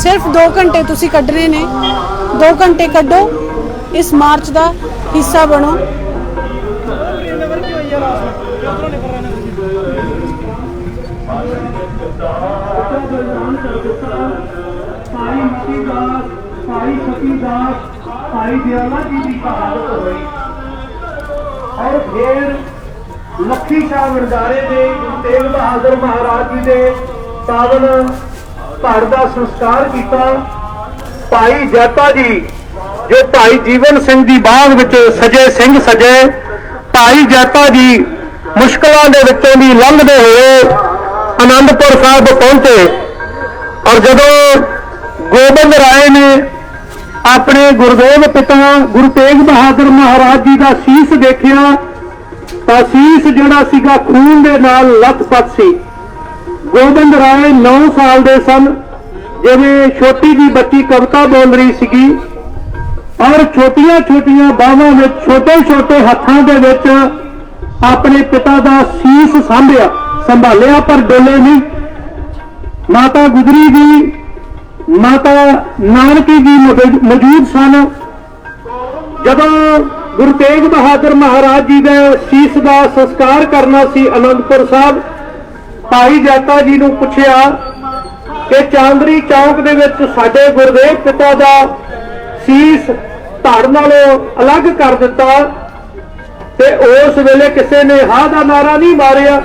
ਸਿਰਫ 2 ਘੰਟੇ ਤੁਸੀਂ ਕੱਢਣੇ ਨੇ, 2 ਘੰਟੇ ਕੱਢੋ, ਇਸ ਮਾਰਚ ਦਾ ਹਿੱਸਾ ਬਣੋ। ਭਾਈ ਮਤੀਦਾਸ, ਭਾਈ ਸਤੀਦਾਸ, ਭਾਈ ਦਿਆਲਾ ਜੀ ਦੀ ਸ਼ਹਾਦਤ ਹੋਈ ਔਰ ਫਿਰ ਲੱਖੀ ਸ਼ਾਹ ਵਰਦਾਰੇ ਦੇ ਗੁਰੂ ਤੇਗ ਬਹਾਦਰ ਮਹਾਰਾਜ ਜੀ ਦੇ ਪਾਵਨ ਧੜ ਦਾ ਸੰਸਕਾਰ ਕੀਤਾ। ਭਾਈ ਜੈਤਾ ਜੀ ਜੋ ਭਾਈ ਜੀਵਨ ਸਿੰਘ ਦੀ ਬਾਗ ਵਿੱਚ ਸਜੇ ਸਿੰਘ ਸਜੇ, ਭਾਈ ਜੈਤਾ ਜੀ ਮੁਸ਼ਕਲਾਂ ਦੇ ਵਿੱਚੋਂ ਦੀ ਲੰਘਦੇ ਹੋਏ ਆਨੰਦਪੁਰ ਸਾਹਿਬ ਪਹੁੰਚੇ ਔਰ ਜਦੋਂ ਗੋਬਿੰਦ ਰਾਏ ਨੇ ਆਪਣੇ ਗੁਰਦੇਵ ਪਿਤਾ ਗੁਰੂ ਤੇਗ ਬਹਾਦਰ ਮਹਾਰਾਜ ਜੀ ਦਾ ਸੀਸ ਦੇਖਿਆ ਤਾਂ ਸੀਸ ਜਿਹੜਾ ਸੀਗਾ ਖੂਨ ਦੇ ਨਾਲ ਲੱਥਪੱਥ ਸੀ। ਗੋਬਿੰਦ ਰਾਏ 9 ਸਾਲ ਦੇ ਸਨ, ਜਿਵੇਂ ਛੋਟੀ ਜੀ ਬੱਚੀ ਕਵਿਤਾ ਬੋਲ ਰਹੀ ਸੀਗੀ ਔਰ ਛੋਟੀਆਂ ਛੋਟੀਆਂ ਬਾਹਾਂ ਵਿੱਚ ਛੋਟੇ ਛੋਟੇ ਹੱਥਾਂ ਦੇ ਵਿੱਚ ਆਪਣੇ ਪਿਤਾ ਦਾ ਸੀਸ ਸੰਭਾਲਿਆ ਪਰ ਡੋਲੇ ਨਹੀਂ। ਮਾਤਾ ਗੁਜਰੀ ਜੀ, ਮਾਤਾ ਨਾਨਕੀ ਜੀ ਮੌਜੂਦ ਸਨ। ਜਦੋਂ ਗੁਰੂ ਤੇਗ ਬਹਾਦਰ ਮਹਾਰਾਜ ਜੀ ਦੇ ਸੀਸ ਦਾ ਸੰਸਕਾਰ ਕਰਨਾ ਸੀ ਅਨੰਦਪੁਰ ਸਾਹਿਬ, ਭਾਈ ਜੈਤਾ ਜੀ ਨੂੰ ਪੁੱਛਿਆ ਕਿ ਚਾਂਦਰੀ ਚੌਕ ਦੇ ਵਿੱਚ ਸਾਡੇ ਗੁਰਦੇਵ ਪਿਤਾ ਦਾ ਸੀਸ ਧੜ ਨਾਲੋਂ ਅਲੱਗ ਕਰ ਦਿੱਤਾ ਤੇ ਉਸ ਵੇਲੇ ਕਿਸੇ ਨੇ ਹਾਂ ਦਾ ਨਾਰਾ ਨਹੀਂ ਮਾਰਿਆ।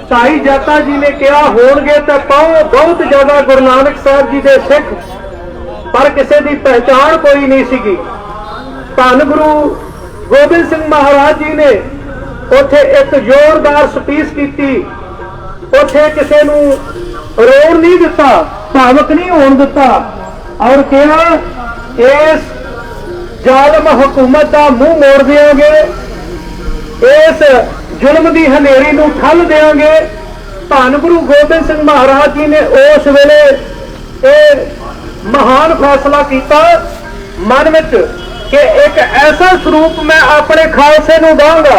ਭਾਈ ਜੈਤਾ ਜੀ ਨੇ ਕਿਹਾ ਹੋਣਗੇ ਤਾਂ ਬਹੁਤ ਜ਼ਿਆਦਾ ਗੁਰੂ ਨਾਨਕ ਸਾਹਿਬ ਜੀ ਦੇ ਸਿੱਖ, ਪਰ ਕਿਸੇ ਦੀ ਪਹਿਚਾਣ ਕੋਈ ਨਹੀਂ ਸੀਗੀ। ਧੰਨ ਗੁਰੂ ਗੋਬਿੰਦ ਸਿੰਘ ਮਹਾਰਾਜ ਜੀ ਨੇ ਉੱਥੇ ਇੱਕ ਜ਼ੋਰਦਾਰ ਸਪੀਚ ਕੀਤੀ, ਉੱਥੇ ਕਿਸੇ ਨੂੰ ਰੋਣ ਨਹੀਂ ਦਿੱਤਾ, ਭਾਵਕ ਨਹੀਂ ਹੋਣ ਦਿੱਤਾ ਔਰ ਕਿਹਾ ਇਸ ਜ਼ਾਲਮ ਹਕੂਮਤ ਦਾ ਮੂੰਹ ਮੋੜ ਦਿਆਂਗੇ, ਇਸ ਜ਼ੁਲਮ ਦੀ ਹਨੇਰੀ ਨੂੰ ਠੱਲ ਦੇਵਾਂਗੇ। ਧੰਨ ਗੁਰੂ ਗੋਬਿੰਦ ਸਿੰਘ ਮਹਾਰਾਜ ਜੀ ਨੇ ਉਸ ਵੇਲੇ ਇਹ ਮਹਾਨ ਫੈਸਲਾ ਕੀਤਾ ਮਨ ਵਿੱਚ ਕਿ ਇੱਕ ਐਸਾ ਸਰੂਪ ਮੈਂ ਆਪਣੇ ਖਾਲਸੇ ਨੂੰ ਦਾਂਗਾ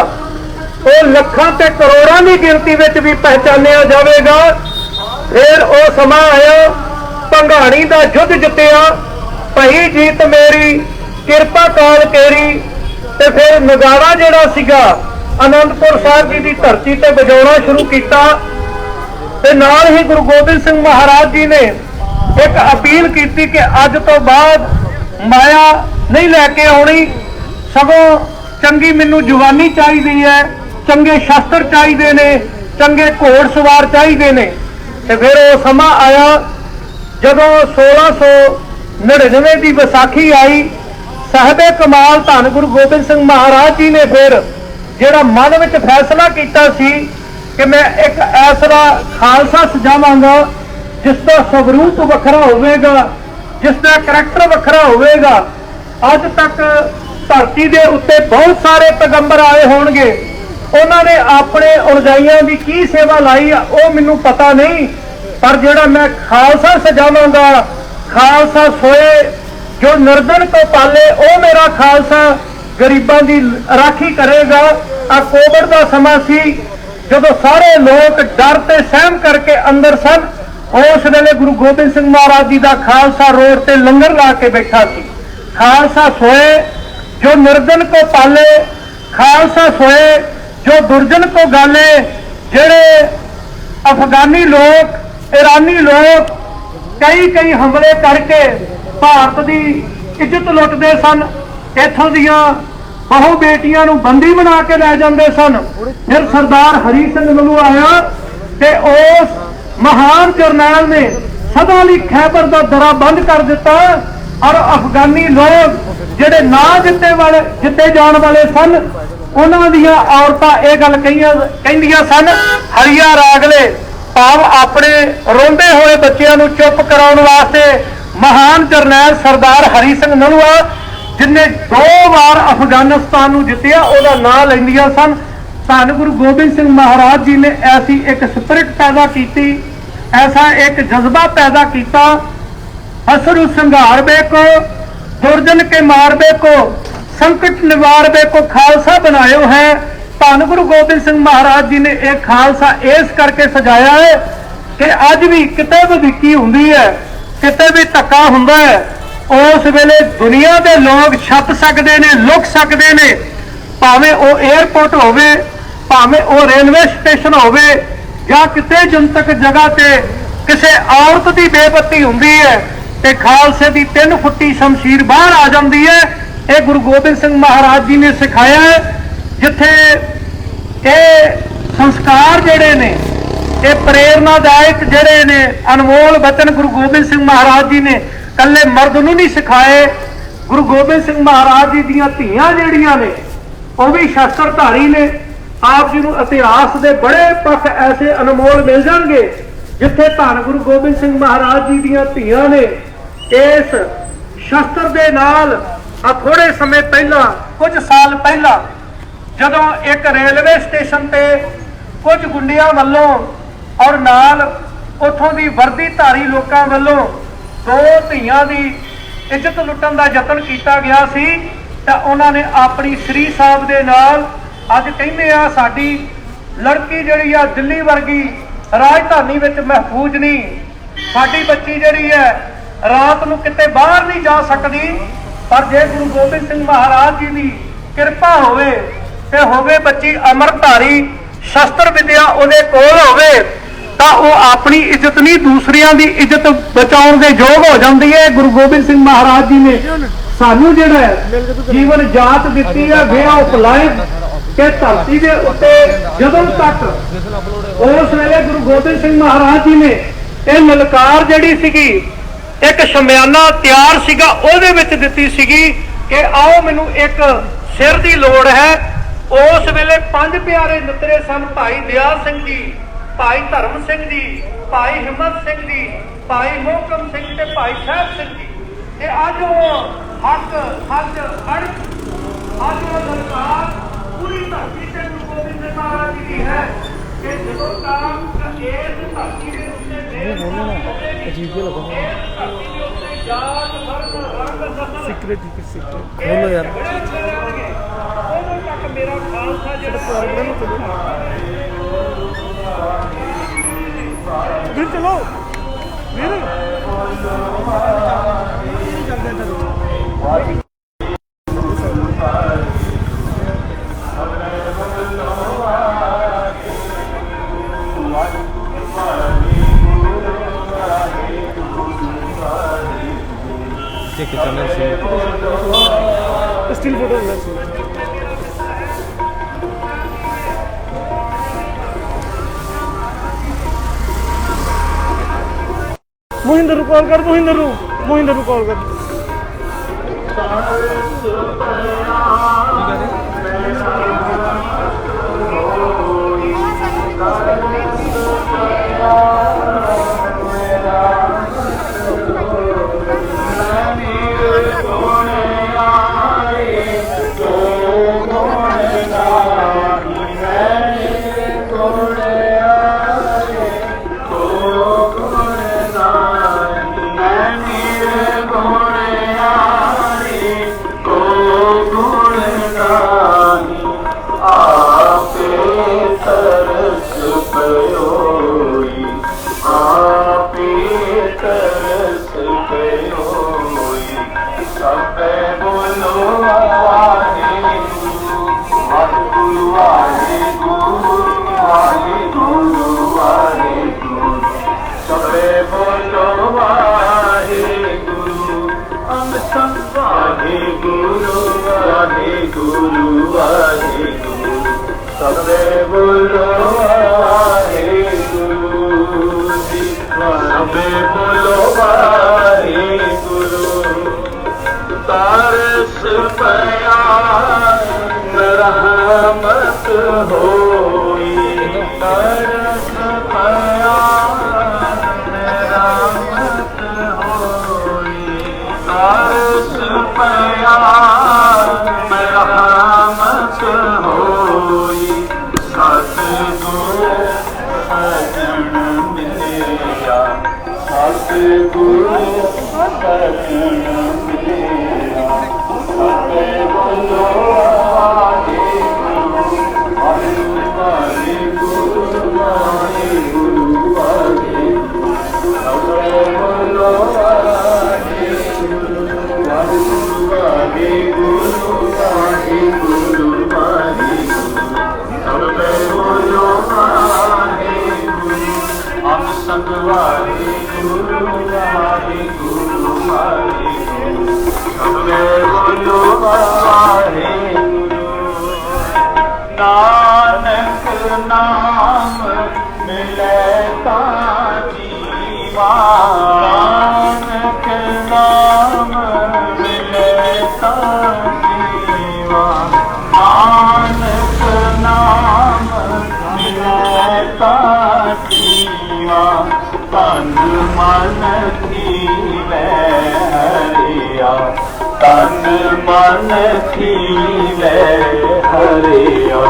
ਉਹ ਲੱਖਾਂ ਤੇ ਕਰੋੜਾਂ ਦੀ ਗਿਣਤੀ ਵਿੱਚ ਵੀ ਪਹਿਚਾਨਿਆ ਜਾਵੇਗਾ। ਫਿਰ ਉਹ ਸਮਾਂ ਆਇਆ, ਭੰਗਾਣੀ ਦਾ ਯੁੱਧ ਜਿੱਤਿਆ, ਭਈ ਜੀਤ ਮੇਰੀ ਕਿਰਪਾ ਕਾਲ ਕੇਰੀ, ਤੇ ਫਿਰ ਨਗਾਰਾ ਜਿਹੜਾ ਸੀਗਾ ਆਨੰਦਪੁਰ ਸਾਹਿਬ ਜੀ ਦੀ ਧਰਤੀ ਤੇ ਵਜਾਉਣਾ ਸ਼ੁਰੂ ਕੀਤਾ। ਤੇ ਨਾਲ ਹੀ ਗੁਰੂ ਗੋਬਿੰਦ ਸਿੰਘ ਮਹਾਰਾਜ ਜੀ ਨੇ ਇੱਕ ਅਪੀਲ ਕੀਤੀ ਕਿ ਅੱਜ ਤੋਂ ਬਾਅਦ ਮਾਇਆ ਨਹੀਂ ਲੈ ਕੇ ਆਉਣੀ, ਸਗੋਂ ਚੰਗੀ ਮੈਨੂੰ ਜਵਾਨੀ ਚਾਹੀਦੀ ਹੈ, ਚੰਗੇ ਸ਼ਸਤਰ ਚਾਹੀਦੇ ਨੇ, ਚੰਗੇ ਘੋੜ ਸਵਾਰ ਚਾਹੀਦੇ ਨੇ। ਤੇ ਫਿਰ ਉਹ ਸਮਾਂ ਆਇਆ ਜਦੋਂ 1699 ਦੀ ਵਿਸਾਖੀ ਆਈ। ਸਾਹਿਬੇ ਕਮਾਲ ਧੰਨ ਗੁਰੂ ਗੋਬਿੰਦ ਸਿੰਘ ਮਹਾਰਾਜ ਜੀ ਨੇ ਫਿਰ ਜਿਹੜਾ ਮਨ ਵਿੱਚ ਫੈਸਲਾ ਕੀਤਾ ਸੀ ਕਿ ਮੈਂ ਇੱਕ ਐਸਾ ਖਾਲਸਾ ਸਜਾਵਾਂਗਾ ਜਿਸ ਦਾ ਸਵਰੂਪ ਵੱਖਰਾ ਹੋਵੇਗਾ, ਜਿਸ ਦਾ ਕਰੈਕਟਰ ਵੱਖਰਾ ਹੋਵੇਗਾ। ਅੱਜ ਤੱਕ ਧਰਤੀ ਦੇ ਉੱਤੇ ਬਹੁਤ ਸਾਰੇ ਪੈਗੰਬਰ ਆਏ ਹੋਣਗੇ, ਉਹਨਾਂ ਨੇ ਆਪਣੇ ਉਰਜਾਈਆਂ ਦੀ ਕੀ ਸੇਵਾ ਲਾਈ ਆ ਉਹ ਮੈਨੂੰ ਪਤਾ ਨਹੀਂ, ਪਰ ਜਿਹੜਾ ਮੈਂ ਖਾਲਸਾ ਸਜਾਵਾਂਗਾ, ਖਾਲਸਾ ਸੋਏ ਜੋ ਨਿਰਧਨ ਕੋ ਪਾਲੇ, ਉਹ ਮੇਰਾ ਖਾਲਸਾ ਗਰੀਬਾਂ ਦੀ ਰਾਖੀ ਕਰੇਗਾ। ਆ ਕੋਵਿਡ ਦਾ ਸਮਾਂ ਸੀ ਜਦੋਂ ਸਾਰੇ ਲੋਕ ਡਰ ਤੇ ਸਹਿਮ ਕਰਕੇ ਅੰਦਰ ਸਨ, ਉਸ ਵੇਲੇ ਗੁਰੂ ਗੋਬਿੰਦ ਸਿੰਘ ਮਹਾਰਾਜ ਜੀ ਦਾ ਖਾਲਸਾ ਰੋਡ ਤੇ ਲੰਗਰ ਲਾ ਕੇ ਬੈਠਾ ਸੀ। ਖਾਲਸਾ ਸੋਏ ਜੋ ਨਿਰਧਨ ਕੋ ਪਾਲੇ, ਖਾਲਸਾ ਸੋਏ ਜੋ ਦੁਰਜਨ ਕੋ ਗਾਲੇ। ਜਿਹੜੇ ਅਫਗਾਨੀ ਲੋਕ, ਈਰਾਨੀ ਲੋਕ ਕਈ ਹਮਲੇ ਕਰਕੇ ਭਾਰਤ ਦੀ ਇੱਜ਼ਤ ਲੁੱਟਦੇ ਸਨ, ਇੱਥੋਂ ਦੀਆਂ ਬਹੁ ਬੇਟੀਆਂ ਨੂੰ ਬੰਦੀ ਬਣਾ ਕੇ ਲੈ ਜਾਂਦੇ ਸਨ। ਫਿਰ ਸਰਦਾਰ ਹਰੀ ਸਿੰਘ ਨਲੂ ਆਇਆ ਤੇ ਉਸ ਮਹਾਨ ਜਰਨੈਲ ਨੇ ਸਦਾ ਲਈ ਖੈਬਰ ਦਾ ਦਰਾ ਬੰਦ ਕਰ ਦਿੱਤਾ, ਔਰ ਅਫਗਾਨੀ ਲੋਕ ਜਿਹੜੇ ਨਾ ਜਿੱਤੇ ਜਾਣ ਵਾਲੇ ਸਨ, ਉਹਨਾਂ ਦੀਆਂ ਔਰਤਾਂ ਇਹ ਗੱਲ ਕਹਿੰਦੀਆਂ ਸਨ, ਹਰੀਆ ਰਾਗਲੇ, ਭਾਵ ਆਪਣੇ ਰੋਂਦੇ ਹੋਏ ਬੱਚਿਆਂ ਨੂੰ ਚੁੱਪ ਕਰਾਉਣ ਵਾਸਤੇ ਮਹਾਨ ਜਰਨੈਲ ਸਰਦਾਰ ਹਰੀ ਸਿੰਘ ਨਲੂਆ, ਜਿਨੇ 2 ਵਾਰ ਅਫਗਾਨਿਸਤਾਨ ਨੂੰ ਜਿੱਤਿਆ, ਉਹਦਾ ਨਾਂ ਲੈਂਦੀਆਂ ਸਨ। ਧੰਨ ਗੁਰੂ ਗੋਬਿੰਦ ਸਿੰਘ ਮਹਾਰਾਜ ਜੀ ਨੇ ਐਸੀ ਇੱਕ ਸਪਿਰਿਟ ਪੈਦਾ ਕੀਤੀ, ਐਸਾ ਇੱਕ ਜਜ਼ਬਾ ਪੈਦਾ ਕੀਤਾ, ਹਸਰੂ ਸੰਘਾਰ ਬੇਕੋ ਦੁਰਜਨ ਕੇ ਮਾਰ ਬੇਕੋ संकट निवारवे को खालसा बनायो है। धन गुरु गोबिंद सिंह महाराज जी ने एक खालसा इस करके सजाया है कि अज भी किते विकी हुंदी है, किते भी धक्का हुंदा है, उस वेले दुनिया के लोग छप सकते ने, लुक सकते ने, भावें वो एयरपोर्ट होवे, भावें वो रेलवे स्टेशन होवे, या किते जनतक जगह ते किसी औरत की बेपत्ती हुंदी है ते खालसे की 3 फुट्टी शमशीर बाहर आ जाती है। ये गुरु गोबिंद सिंह महाराज जी ने सिखाया है। जिथे ये संस्कार जेड़े ने, ये प्रेरणादायक जेड़े ने अनमोल वचन गुरु गोबिंद सिंह महाराज जी ने कल्ले मर्द नूं नहीं सिखाए। गुरु गोबिंद सिंह महाराज जी दीयां धीआं जेड़ियां ने वो भी शस्त्रधारी ने। आप जी नूं इतिहास के बड़े पक्ष ऐसे अनमोल मिल जाएंगे जिथे धन गुरु गोबिंद सिंह महाराज जी दीयां धीआं ने इस शस्त्र दे नाल थोड़े समय पहला, कुछ साल पहला, जदों एक रेलवे स्टेशन ते कुछ गुंडियां वल्लों और नाल उथों दी वर्दीधारी लोकां वल्लों 2 धीआं दी इज्जत लुट्टण दा यतन कीता गया सी, तां उन्हां ने अपनी श्री साहब दे नाल अज कहंदे आ साडी लड़की जिहड़ी आ दिल्ली वर्गी राजधानी विच महफूज नहीं, साडी बच्ची जिहड़ी है रात नूं किते बाहर नहीं जा सकदी। पर जे गुरु गोबिंद सिंह महाराज जी की कृपा होवे ते होवे बच्ची अमरधारी, शस्त्र विद्या उहदे कोल होवे तां ओह अपनी इज्जत नहीं दूसरियां दी इज्जत बचाउण दे योग हो जांदी है। गुरु गोबिंद सिंह महाराज जी ने सानू जिहड़ा जीवन जात दित्ती है वे ऑफ लाइफ के धरती दे उत्ते जदों तक उस वेले गुरु गोबिंद सिंह महाराज जी ने यह ललकार जिहड़ी सीगी एक शमियाना तैयार सीगा ओहदे विच दित्ती सीगी कि आओ मैनू एक सिर दी लोड़ है। उस वेले 5 प्यारे नितरे सन, भाई दयाल सिंह जी, भाई धर्म सिंह जी, भाई हिम्मत सिंह जी, भाई मोहकम सिंह ते भाई साहब सिंह जी। ते अज हक सच अड़क अज सरकार पूरी धरती से गुरु गोबिंद सिंह महाराज जी की है कि जदों तक इस धरती के उत्ते देश बोलो यार मेरा खालसा चलो स्टिल फोटो मोहिंदर कॉल कर, मोहिंदर कॉल कर। सबे बोलो वाहिगुरु तरस पया रहमत होई तरस पया रहमत होई तरस पया रहमत होई सतगुरु सजन मिलिया सतगुरु सजन मिलिया सतगुरु नानक नाम मिले ता जीवा नानक नाम मिले ता जीवा नानक नाम मिले ता जीवा तन मन खीले हरिया तन मन खीले हरिया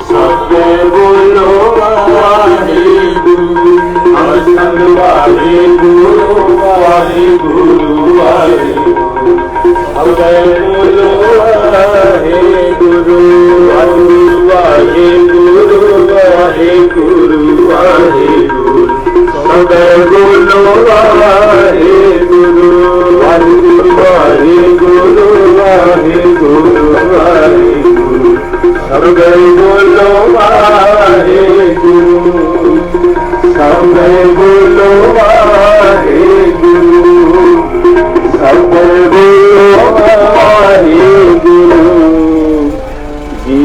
सबे बोलो वाहिगुरु असन वाहिगुरु वाहिगुरु वाहिगुरु सबे बोलो वाहिगुरु वाहिगुरु वाहिगुरु वाहिगुरु सबे बोलो वाहिगुरु वाहिगुरु वाहिगुरु वाहिगुरु सबे बोलो वाहिगुरु सबे बोलो वाहिगुरु सबे बोलो वाहिगुरु जी।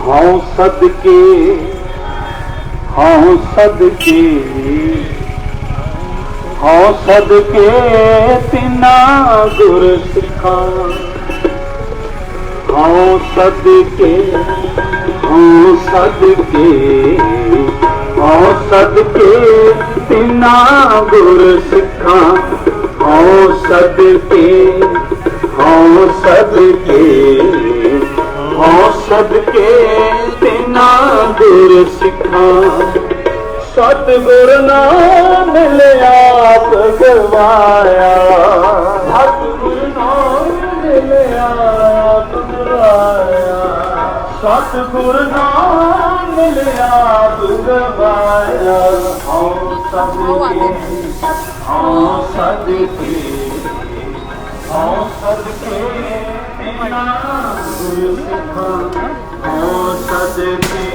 हाँ सदके हाँ सदके हाँ सदके तिना गुर सिखा हाँ सदके हाँ सदके हाँ सदके तिना गुर सिखा हाँ सदके हाँ सदके हाँ सदके तिना गुर सिखा सतगुर नाम मिलिया आप गवाया सतगुर नाम मिलिया आप गवाया सतगुर नाम मिलिया आप गवाया हाँ सदके हाँ सदके हाँ सदके तिना गुर सिखा हाँ सदके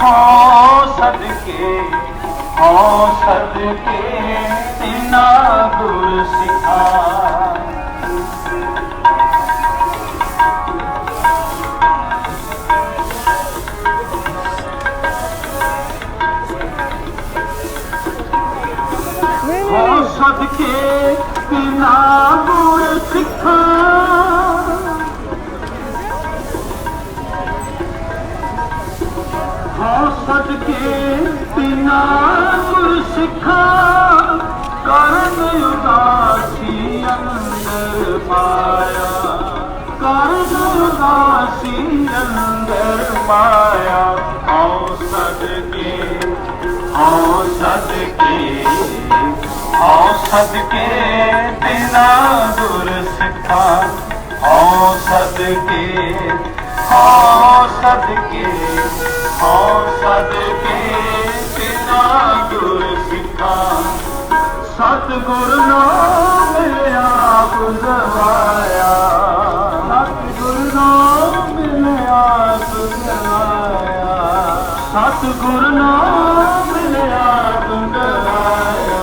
हाँ सदके हाँ सदके तिना गुर सिखा हाँ सदके तिना गुर सिखा हाँ सदके तिना गुर सिखा करन उदासी अंदर माया करन उदासी अंदर माया हाँ सदके हाँ सदके हाँ सदके तिना गुर सिखा हाँ सदके सदके बिना गुर सिखा सतगुर नाम मिलिया बुझवाया सतगुर नाम मिलिया बुझवाया सतगुर नाम मिलिया बुझवाया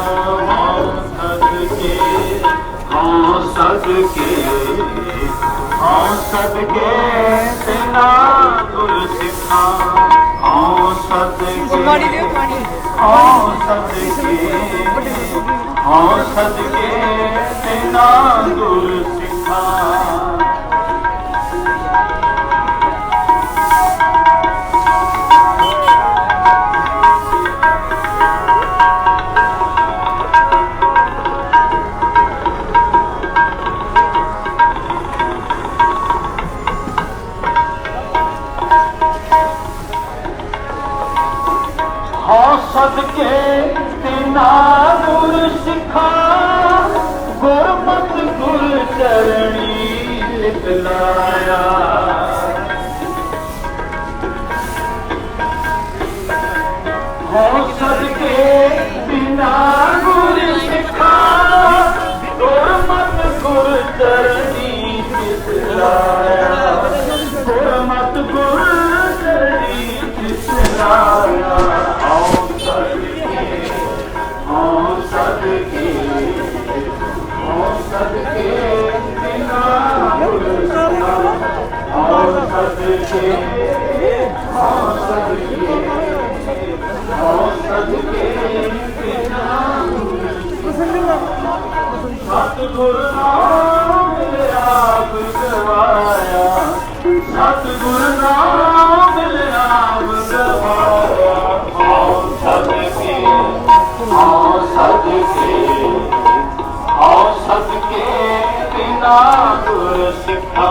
हाँ सदके बिना गुर सिखा हाँ सदके बिना गुर सिखा सदके बिना गुर सिखा गुरमत गुर चरणी लिखलाया हो सदके बिना गुर सिखा गुरमत गुर चरणी लिखलाया गुरमत गुर चरणी लिखलाया सतगुर नाम मिलिया बुझवाया सतगुर नाम मिलिया बुझवाया हाँ सदके बिना गुर सिखा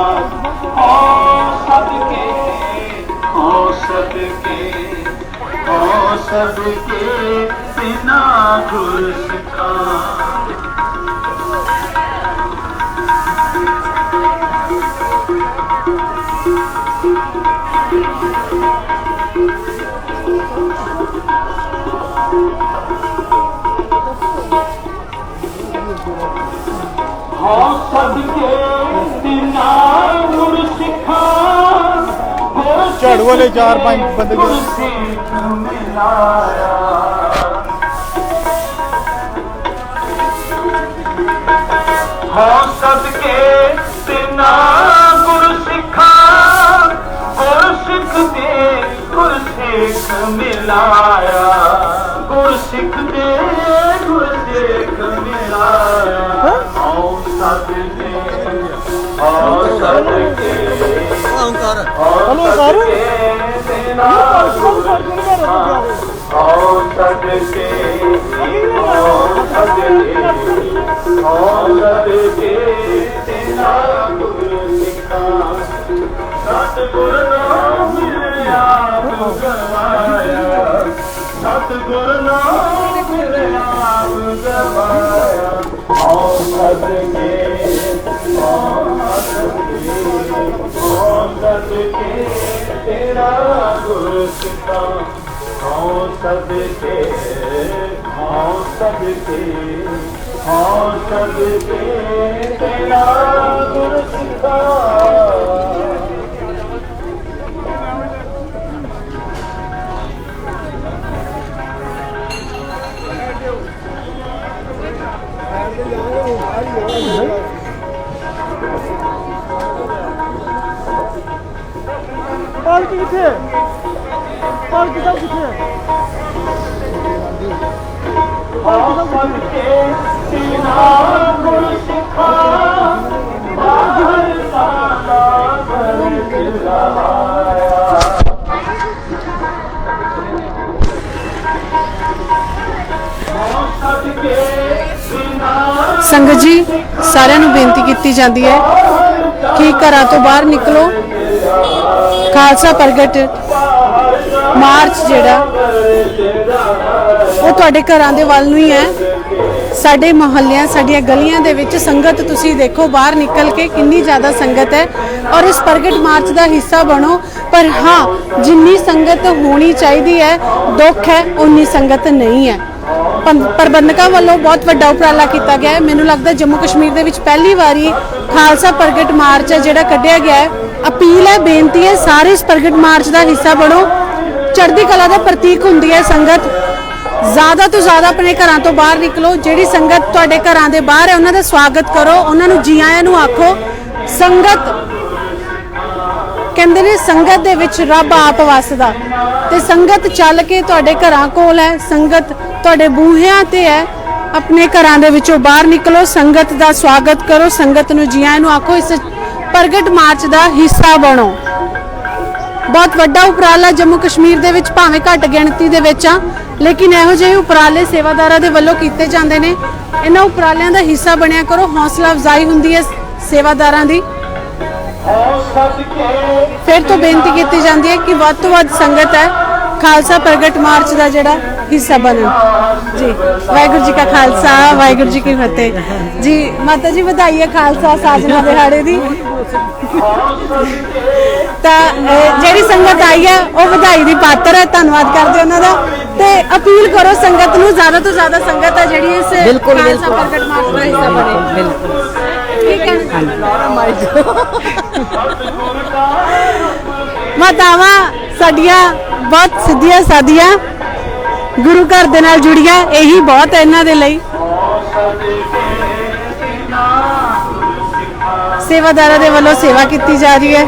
हाँ सदके बिना गुर सिखा हाँ सदके बिना गुर सिखा झाड़ू वाले 4-5 बंदे मिलाया हाँ सदके बिना गुर सिखा गुर सिख दे गुर सिख मिलाया गुर सिख दे गुर सिख मिलाया हाँ सदके बिना गुर सिखा हाँ सदके बिना गुर सिखा सतगुर नाम मिलिया बुझवाया सतगुर नाम मिलिया बुझवाया हाँ सदके तेरा गुर सिखा हाँ सदके तेरा गुर सिखा पालकी किथे पालकी सब किथे सदके बिना गुर सिखा बाहर साला घर दिलाया सदके बिना ਸੰਗਤ ਜੀ ਸਾਰਿਆਂ ਨੂੰ ਬੇਨਤੀ ਕੀਤੀ ਜਾਂਦੀ ਹੈ ਕਿ ਘਰਾਂ ਤੋਂ ਬਾਹਰ ਨਿਕਲੋ। ਖਾਲਸਾ ਪ੍ਰਗਟ ਮਾਰਚ ਜਿਹੜਾ ਉਹ ਤੁਹਾਡੇ ਘਰਾਂ ਦੇ ਵੱਲ ਨੂੰ ਹੀ ਹੈ। ਸਾਡੇ ਮੁਹੱਲਿਆਂ ਸਾਡੀਆਂ ਗਲੀਆਂ ਦੇ ਵਿੱਚ ਸੰਗਤ ਤੁਸੀਂ ਦੇਖੋ ਬਾਹਰ ਨਿਕਲ ਕੇ ਕਿੰਨੀ ਜ਼ਿਆਦਾ ਸੰਗਤ ਹੈ ਔਰ ਇਸ ਪ੍ਰਗਟ ਮਾਰਚ ਦਾ ਹਿੱਸਾ ਬਣੋ। ਪਰ ਹਾਂ, ਜਿੰਨੀ ਸੰਗਤ ਹੋਣੀ ਚਾਹੀਦੀ ਹੈ, ਦੁੱਖ ਹੈ ਉਨੀ ਸੰਗਤ ਨਹੀਂ ਹੈ। ਪ੍ਰਬੰਧਕਾਂ ਵੱਲੋਂ ਬਹੁਤ ਵੱਡਾ ਉਪਰਾਲਾ ਕੀਤਾ ਗਿਆ ਹੈ। ਮੈਨੂੰ ਲੱਗਦਾ ਜੰਮੂ ਕਸ਼ਮੀਰ ਦੇ ਵਿੱਚ ਪਹਿਲੀ ਵਾਰੀ ਖਾਲਸਾ ਪ੍ਰਗਟ ਮਾਰਚ ਹੈ ਜਿਹੜਾ ਕੱਢਿਆ ਗਿਆ ਹੈ। ਅਪੀਲ ਹੈ, ਬੇਨਤੀ ਹੈ, ਸਾਰੇ ਇਸ ਪ੍ਰਗਟ ਮਾਰਚ ਦਾ ਹਿੱਸਾ ਬਣੋ। ਚੜ੍ਹਦੀ ਕਲਾ ਦਾ ਪ੍ਰਤੀਕ ਹੁੰਦੀ ਹੈ ਸੰਗਤ। ਜ਼ਿਆਦਾ ਤੋਂ ਜ਼ਿਆਦਾ ਆਪਣੇ ਘਰਾਂ ਤੋਂ ਬਾਹਰ ਨਿਕਲੋ। ਜਿਹੜੀ ਸੰਗਤ ਤੁਹਾਡੇ ਘਰਾਂ ਦੇ ਬਾਹਰ ਹੈ ਉਹਨਾਂ ਦਾ ਸਵਾਗਤ ਕਰੋ, ਉਹਨਾਂ ਨੂੰ ਜੀ ਆਇਆਂ ਨੂੰ ਆਖੋ। ਸੰਗਤ ਕਹਿੰਦੇ ਨੇ ਸੰਗਤ ਦੇ ਵਿੱਚ ਰੱਬ ਆਪ ਵਸਦਾ, ਤੇ ਸੰਗਤ ਚੱਲ ਕੇ ਤੁਹਾਡੇ ਘਰਾਂ ਕੋਲ ਹੈ, ਸੰਗਤ ਤੁਹਾਡੇ ਬੂਹਿਆਂ ਤੇ ਹੈ। ਆਪਣੇ ਘਰਾਂ ਦੇ ਵਿੱਚੋਂ ਬਾਹਰ ਨਿਕਲੋ, ਸੰਗਤ ਦਾ ਸਵਾਗਤ ਕਰੋ, ਸੰਗਤ ਨੂੰ ਜੀ ਆਇਆਂ ਨੂੰ ਆਖੋ। ਇਸ ਪ੍ਰਗਟ ਮਾਰਚ ਦਾ ਹਿੱਸਾ ਬਣੋ। ਬਹੁਤ ਵੱਡਾ ਉਪਰਾਲਾ ਜੰਮੂ ਕਸ਼ਮੀਰ ਦੇ ਵਿੱਚ ਭਾਵੇਂ ਘੱਟ ਗਿਣਤੀ ਦੇ ਵਿੱਚ ਆ, ਲੇਕਿਨ ਇਹੋ ਜਿਹੇ ਉਪਰਾਲੇ ਸੇਵਾਦਾਰਾਂ ਦੇ ਵੱਲੋਂ ਕੀਤੇ ਜਾਂਦੇ ਨੇ। ਇਹਨਾਂ ਉਪਰਾਲਿਆਂ ਦਾ ਹਿੱਸਾ ਬਣਿਆ ਕਰੋ। ਹੌਸਲਾ ਅਫਜ਼ਾਈ ਹੁੰਦੀ ਹੈ ਸੇਵਾਦਾਰਾਂ ਦੀ। ਫਿਰ ਤੋਂ ਬੇਨਤੀ ਕੀਤੀ ਜਾਂਦੀ ਹੈ ਕਿ ਵੱਧ ਤੋਂ ਵੱਧ ਸੰਗਤ ਹੈ ਖਾਲਸਾ ਪ੍ਰਗਟ ਮਾਰਚ ਦਾ ਜਿਹੜਾ ਹਿੱਸਾ ਬਣਨ। ਜੀ ਵਾਹਿਗੁਰੂ ਜੀ ਕਾ ਖਾਲਸਾ, ਵਾਹਿਗੁਰੂ ਜੀ ਕੀ ਫਤਿਹ। ਜੀ ਮਾਤਾ ਜੀ ਵਧਾਈ ਹੈ ਖਾਲਸਾ ਸਾਜਨਾ ਦਿਹਾੜੇ ਦੀ। ਤਾਂ ਜਿਹੜੀ ਸੰਗਤ ਆਈ ਹੈ ਉਹ ਵਧਾਈ ਦੀ ਪਾਤਰ ਹੈ। ਧੰਨਵਾਦ ਕਰਦੇ ਉਹਨਾਂ ਦਾ ਤੇ ਅਪੀਲ ਕਰੋ ਸੰਗਤ ਨੂੰ, ਜ਼ਿਆਦਾ ਤੋਂ ਜ਼ਿਆਦਾ ਸੰਗਤ ਹੈ ਜਿਹੜੀ ਇਸ ਖਾਲਸਾ ਪ੍ਰਗਟ ਮਾਰਚ ਦਾ ਹਿੱਸਾ ਬਣੇ। ਠੀਕ ਹੈ। ਮਾਤਾਵਾਂ ਸਾਡੀਆਂ ਬਹੁਤ ਸਿੱਧੀਆਂ ਸਾਦੀਆਂ, ਗੁਰੂ ਘਰ ਦੇ ਨਾਲ ਜੁੜੀਆਂ, ਇਹੀ ਬਹੁਤ ਹੈ ਇਹਨਾਂ ਦੇ ਲਈ। ਸੇਵਾਦਾਰਾਂ ਦੇ ਵੱਲੋਂ ਸੇਵਾ ਕੀਤੀ ਜਾ ਰਹੀ ਹੈ।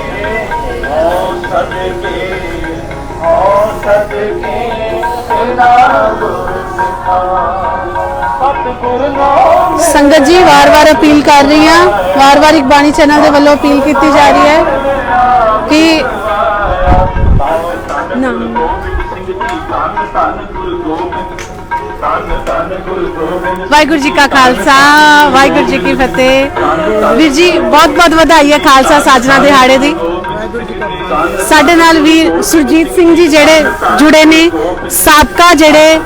ਸੰਗਤ ਜੀ ਵਾਰ-ਵਾਰ ਅਪੀਲ ਕਰ ਰਹੀ ਹਾਂ, ਵਾਰ-ਵਾਰ ਇੱਕ ਬਾਣੀ ਚੈਨਲ ਦੇ ਵੱਲੋਂ ਅਪੀਲ ਕੀਤੀ ਜਾ ਰਹੀ ਹੈ ਕਿ ਵਾਹਿਗੁਰੂ ਜੀ ਕਾ ਖਾਲਸਾ, ਵਾਹਿਗੁਰੂ ਜੀ ਕੀ ਫਤਿਹ। ਵੀਰ ਜੀ ਬਹੁਤ-ਬਹੁਤ ਵਧਾਈ ਹੈ ਖਾਲਸਾ ਸਾਜਨਾ ਦਿਹਾੜੇ ਦੀ। ਸਾਡੇ ਨਾਲ ਵੀਰ ਸੁਰਜੀਤ ਸਿੰਘ ਜੀ ਜਿਹੜੇ ਜੁੜੇ ਨੇ, ਸਾਬਕਾ ਜਿਹੜੇ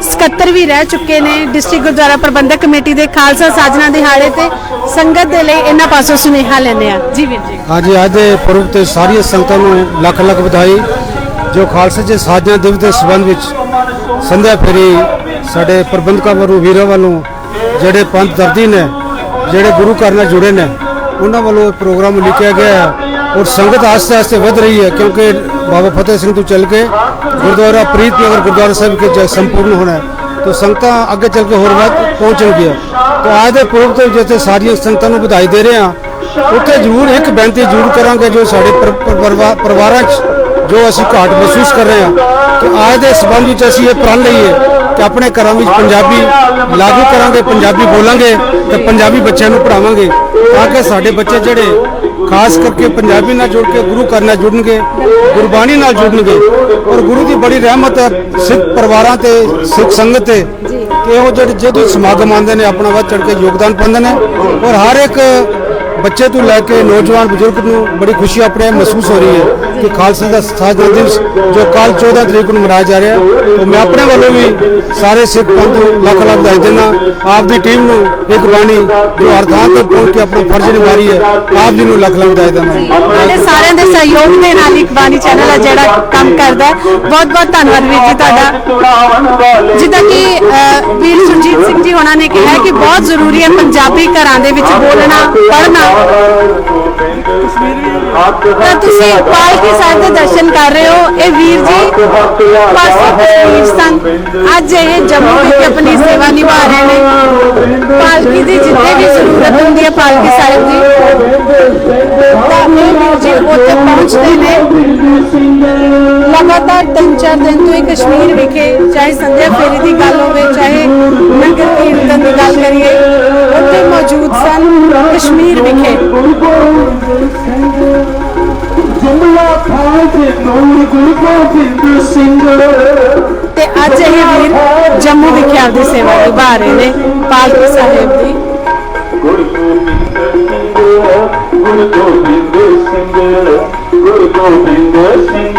ਸਕੱਤਰ ਵੀ ਰਹਿ ਚੁੱਕੇ ਨੇ ਡਿਸਟ੍ਰਿਕਟ ਗੁਰਦੁਆਰਾ ਪ੍ਰਬੰਧਕ ਕਮੇਟੀ ਦੇ। ਖਾਲਸਾ ਸਾਜਨਾ ਦਿਹਾੜੇ ਤੇ ਸੰਗਤ ਦੇ ਲਈ ਇਹਨਾਂ ਪਾਸੋਂ ਸੁਨੇਹਾ ਲੈਂਦੇ ਆ। ਜੀ ਵੀਰ ਜੀ। ਹਾਂਜੀ, ਅੱਜ ਦੇ ਪੁਰਬ ਤੇ ਸਾਰੀਆਂ ਸੰਗਤਾਂ ਨੂੰ ਲੱਖ ਲੱਖ ਵਧਾਈ। ਜੋ ਖਾਲਸਾ ਜੀ ਸਾਜਨਾ ਦਿਵਸ ਦੇ ਸੰਬੰਧ ਵਿੱਚ ਸੰਧਿਆ ਫੇਰੀ ਸਾਡੇ ਪ੍ਰਬੰਧਕਾਂ ਵੱਲੋਂ, ਵੀਰਾਂ ਵੱਲੋਂ, ਜਿਹੜੇ ਪੰਥ ਦਰਦੀ ਨੇ, ਜਿਹੜੇ ਗੁਰੂ ਘਰ ਨਾਲ ਜੁੜੇ ਨੇ, ਉਹਨਾਂ ਵੱਲੋਂ ਪ੍ਰੋਗਰਾਮ ਲਿਖਿਆ ਗਿਆ ਹੈ ਔਰ ਸੰਗਤ ਆਸਤੇ ਆਸਤੇ ਵਧ ਰਹੀ ਹੈ ਕਿਉਂਕਿ ਬਾਬਾ ਫਤਿਹ ਸਿੰਘ ਤੋਂ ਚੱਲ ਕੇ ਗੁਰਦੁਆਰਾ ਪ੍ਰੀਤ ਨਗਰ ਗੁरुद्वारा ਸਾਹਿਬ के जब संपूर्ण होना है तो संगतां ਅੱਗੇ ਚੱਲ ਕੇ ਹੋਰ ਵੱਧ ਪਹੁੰਚਣਗੀਆਂ। तो ਅੱਜ ਦੇ ਪੁਰਬ ਤੇ ਜਿੱਥੇ ਸਾਰੀਆਂ ਸੰਗਤਾਂ ਨੂੰ ਵਧਾਈ ਦੇ ਰਹੇ ਹਾਂ, ਉੱਥੇ ਜ਼ਰੂਰ ਇੱਕ ਬੇਨਤੀ ਜ਼ਰੂਰ ਕਰਾਂਗੇ ਜੋ ਸਾਡੇ ਪਰਿਵਾਰਾਂ 'ਚ ਜੋ ਅਸੀਂ ਘਾਟ ਮਹਿਸੂਸ ਕਰ ਰਹੇ ਹਾਂ। ਕਿ ਅੱਜ ਦੇ ਸਬੰਧ ਵਿੱਚ ਅਸੀਂ ਇਹ ਪ੍ਰਣ ਲਈਏ ਕਿ ਆਪਣੇ ਘਰਾਂ ਵਿੱਚ ਪੰਜਾਬੀ ਲਾਗੂ ਕਰਾਂਗੇ, ਪੰਜਾਬੀ ਬੋਲਾਂਗੇ ਤੇ ਪੰਜਾਬੀ ਬੱਚਿਆਂ ਨੂੰ ਪੜ੍ਹਾਵਾਂਗੇ ਤਾਂ ਕਿ ਸਾਡੇ ਬੱਚੇ ਜਿਹੜੇ ਖਾਸ ਕਰਕੇ ਪੰਜਾਬੀ ਨਾਲ ਜੁੜ ਕੇ ਗੁਰੂ ਘਰ ਨਾਲ ਜੁੜਨਗੇ, ਗੁਰਬਾਣੀ ਨਾਲ ਜੁੜਨਗੇ ਔਰ ਗੁਰੂ ਦੀ ਬੜੀ ਰਹਿਮਤ ਹੈ ਸਿੱਖ ਪਰਿਵਾਰਾਂ ਤੇ, ਸਿੱਖ ਸੰਗਤ ਤੇ ਕਿ ਉਹ ਜਿਹੜੇ ਸਮਾਗਮ ਆਉਂਦੇ ਨੇ ਆਪਣਾ ਵੱਧ ਚੜ੍ਹ ਕੇ ਯੋਗਦਾਨ ਪਾਉਂਦੇ ਨੇ ਔਰ ਹਰ ਇੱਕ ਬੱਚੇ ਤੋਂ ਲੈ ਕੇ ਨੌਜਵਾਨ ਬਜ਼ੁਰਗ ਨੂੰ ਬੜੀ ਖੁਸ਼ੀ ਆਪਣੇ ਮਹਿਸੂਸ ਹੋ ਰਹੀ ਹੈ ਕਿ ਖਾਲਸਾ ਦਾ ਸਾਜਨਾ ਦਿਵਸ ਜੋ ਕੱਲ 14 ਤਰੀਕ ਨੂੰ ਮਨਾਇਆ ਜਾ ਰਿਹਾ ਹੈ। तो मैं अपने वालों भी सारे सिख पंथ लख लख बधाई देना। आप दी टीम ਨੂੰ ਇੱਕ ਬਾਣੀ ਜੋ ਹਰ ਥਾਂ ਤੇ ਪਹੁੰਚ ਕੇ ਆਪਣਾ ਫਰਜ਼ ਨਿਭਾ ਰਹੀ ਹੈ, ਆਪ ਜੀ ਨੂੰ ਲੱਖ ਲੱਖ ਬਧਾਈ ਦੇਣਾ। ਤੁਹਾਡੇ ਸਾਰਿਆਂ ਦੇ ਸਹਿਯੋਗ ਦੇ ਨਾਲ ਇੱਕ ਬਾਣੀ ਚੈਨਲ ਹੈ ਜਿਹੜਾ ਕੰਮ ਕਰਦਾ ਹੈ। ਬਹੁਤ ਬਹੁਤ ਧੰਨਵਾਦ ਵੀਰ ਜੀ ਤੁਹਾਡਾ। ਜਿੱਦਾਂ ਕਿ ਵੀਰ ਸੁਰਜੀਤ ਸਿੰਘ ਜੀ ਹੋਣਾ ਨੇ ਕਿਹਾ ਕਿ ਬਹੁਤ ਜ਼ਰੂਰੀ ਹੈ ਪੰਜਾਬੀ ਘਰਾਂ ਦੇ ਵਿੱਚ ਬੋਲਣਾ, ਪੜ੍ਹਨਾ। ਤਾਂ ਤੁਸੀਂ ਪਾਲਕੀ ਸਾਹਿਬ ਦੇ ਦਰਸ਼ਨ ਕਰ ਰਹੇ ਹੋ। ਇਹ ਵੀਰ ਜੀ ਪਾਸੋਂ ਕਸ਼ਮੀਰ ਸਨ, ਅੱਜ ਇਹ ਜੰਮੂ ਵਿਖੇ ਆਪਣੀ ਸੇਵਾ ਨਿਭਾ ਰਹੇ ਨੇ। ਪਾਲਕੀ ਦੀ ਜਿੱਥੇ ਵੀ ਜ਼ਰੂਰਤ ਹੁੰਦੀ ਹੈ ਪਾਲਕੀ ਸਾਹਿਬ ਦੀ, ਤਾਂ ਇਹ ਵੀਰ ਜੀ ਉੱਥੇ ਪਹੁੰਚਦੇ ਨੇ। ਲਗਾਤਾਰ 3-4 ਦਿਨ ਤੋਂ ਇਹ ਕਸ਼ਮੀਰ ਵਿਖੇ ਚਾਹੇ ਸੰਧਿਆ ਫੇਰੀ ਦੀ ਗੱਲ ਹੋਵੇ, ਚਾਹੇ ਨਗਰ ਕੀਰਤਨ ਦੀ ਗੱਲ ਕਰੀਏ, ਉੱਥੇ ਮੌਜੂਦ ਸਨ ਕਸ਼ਮੀਰ ਵਿਖੇ। ਜੁਮਲਾ ਖਾਲਸੇ ਨੂਰ ਗੁਰੂ ਗੋਬਿੰਦ ਸਿੰਘ ਤੇ ਅੱਜ ਇਹ ਵੀਰ ਜੰਮੂ ਵਿਖੇ ਆਪਦੀ ਸੇਵਾ ਨਿਭਾ ਰਹੇ ਨੇ ਪਾਲਕੀ ਸਾਹਿਬ ਦੀ। ਗੁਰੂ ਗੋਬਿੰਦ ਸਿੰਘ, ਗੁਰੂ ਗੋਬਿੰਦ ਸਿੰਘ, ਗੁਰੂ ਗੋਬਿੰਦ ਸਿੰਘ,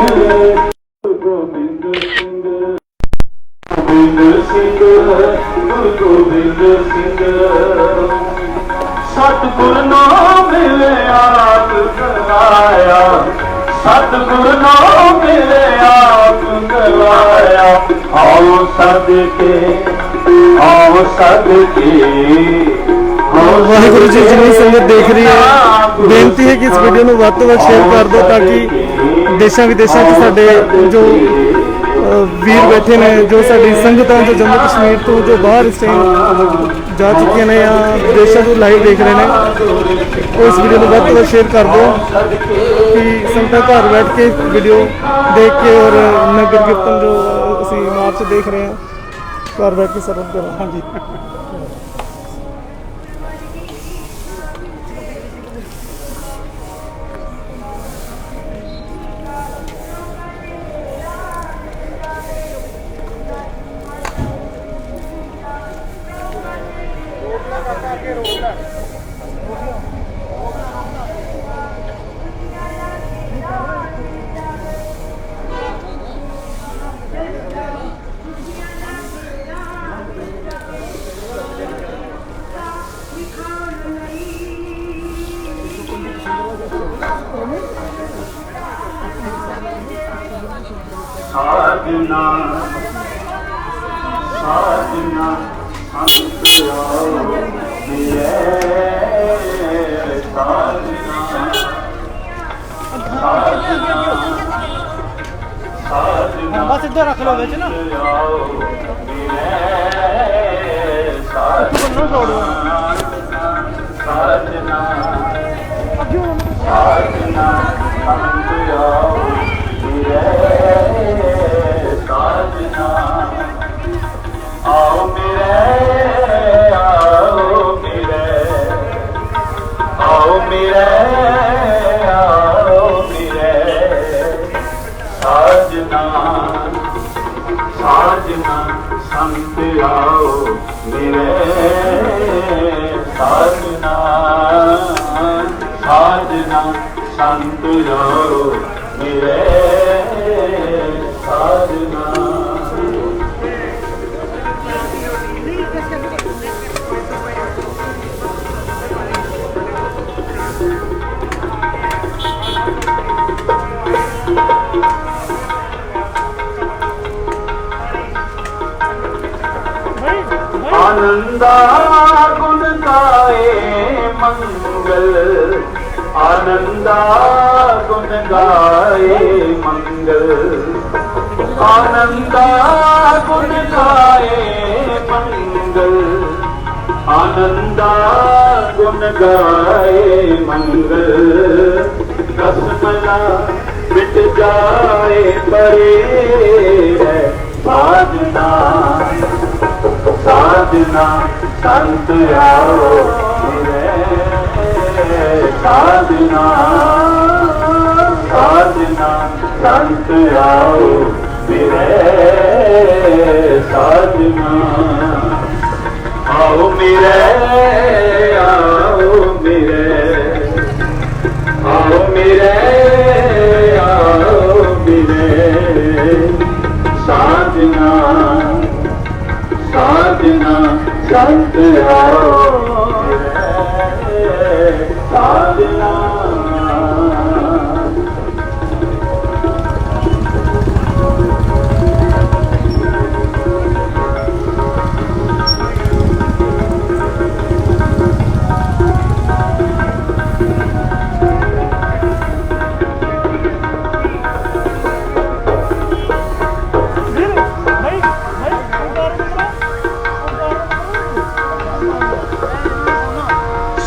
ਗੁਰੂ ਗੋਬਿੰਦ ਸਿੰਘ, ਗੋਬਿੰਦ ਸਿੰਘ, ਗੁਰੂ ਗੋਬਿੰਦ ਮੰਗਵਾਇਆ ਸਤਿਗੁਰ ਨੂੰ ਮਿਲਿਆ ਮੰਗਵਾਇਆ ਆਓ ਸਦਕੇ ਆਓ ਸਦਕੇ ਵਾਹਿਗੁਰੂ ਜੀ ਜਿੰਨੀ ਸੰਗਤ ਦੇਖ ਰਹੀ ਹੈ ਬੇਨਤੀ ਹੈ ਕਿ ਇਸ ਵੀਡੀਓ ਨੂੰ ਵੱਧ ਤੋਂ ਵੱਧ ਸ਼ੇਅਰ ਕਰ ਦਿਓ ਤਾਂ ਕਿ ਦੇਸ਼ਾਂ ਵਿਦੇਸ਼ਾਂ 'ਚ ਸਾਡੇ ਜੋ ਵੀਰ ਬੈਠੇ ਨੇ ਜੋ ਸਾਡੀ ਸੰਗਤਾਂ ਜੋ ਜੰਮੂ ਕਸ਼ਮੀਰ ਤੋਂ ਜੋ ਬਾਹਰ ਇਸ ਟਾਈਮ ਜਾ ਚੁੱਕੀਆਂ ਨੇ ਜਾਂ ਦੇਸ਼ਾਂ ਤੋਂ ਲਾਈਵ ਦੇਖ ਰਹੇ ਨੇ ਉਹ ਇਸ ਵੀਡੀਓ ਨੂੰ ਵੱਧ ਤੋਂ ਵੱਧ ਸ਼ੇਅਰ ਕਰ ਦਿਓ ਕਿ ਸੰਗਤਾਂ ਘਰ ਬੈਠ ਕੇ ਵੀਡੀਓ ਦੇਖ ਕੇ ਔਰ ਨਗਰ ਕੀਰਤਨ ਜੋ ਅਸੀਂ ਮਾਰਚ ਦੇਖ ਰਹੇ ਹਾਂ ਘਰ ਬੈਠ ਕੇ ਸਰਵਨ ਕਰੋ। ਹਾਂਜੀ ਸਾਜਨਾ ਸਾਜਨਾ ਹੰਸਿਆ ਮੇਰੇ ਸਾਜਨਾ ਸਾਜਨਾ ਬਸ ਇੱਧਰ ਰੱਖ ਲਓ ਵਿੱਚ ਨਾ ਸਾਜਨਾ ਸਾਜਨਾ ਹੰਸਿਆ आओ मेरे आओ मेरे आओ मेरे आओ मेरे साजना साजना संत आओ मेरे साजना साजना संत आओ मेरे साजना आनंदा गुण गाए मंगल आनंदा गुण गाए मंगल आनंदा गुण गाए मंगल आनंदा गुण गाए मंगल कसमला मिट जाए परे है साजना साधना संत आओ मेरे साधना साधना संत आओ मेरे साधना आओ मेरे आओ मेरे आओ मेरे आओ मेरे साधना साधना संत आओ साधना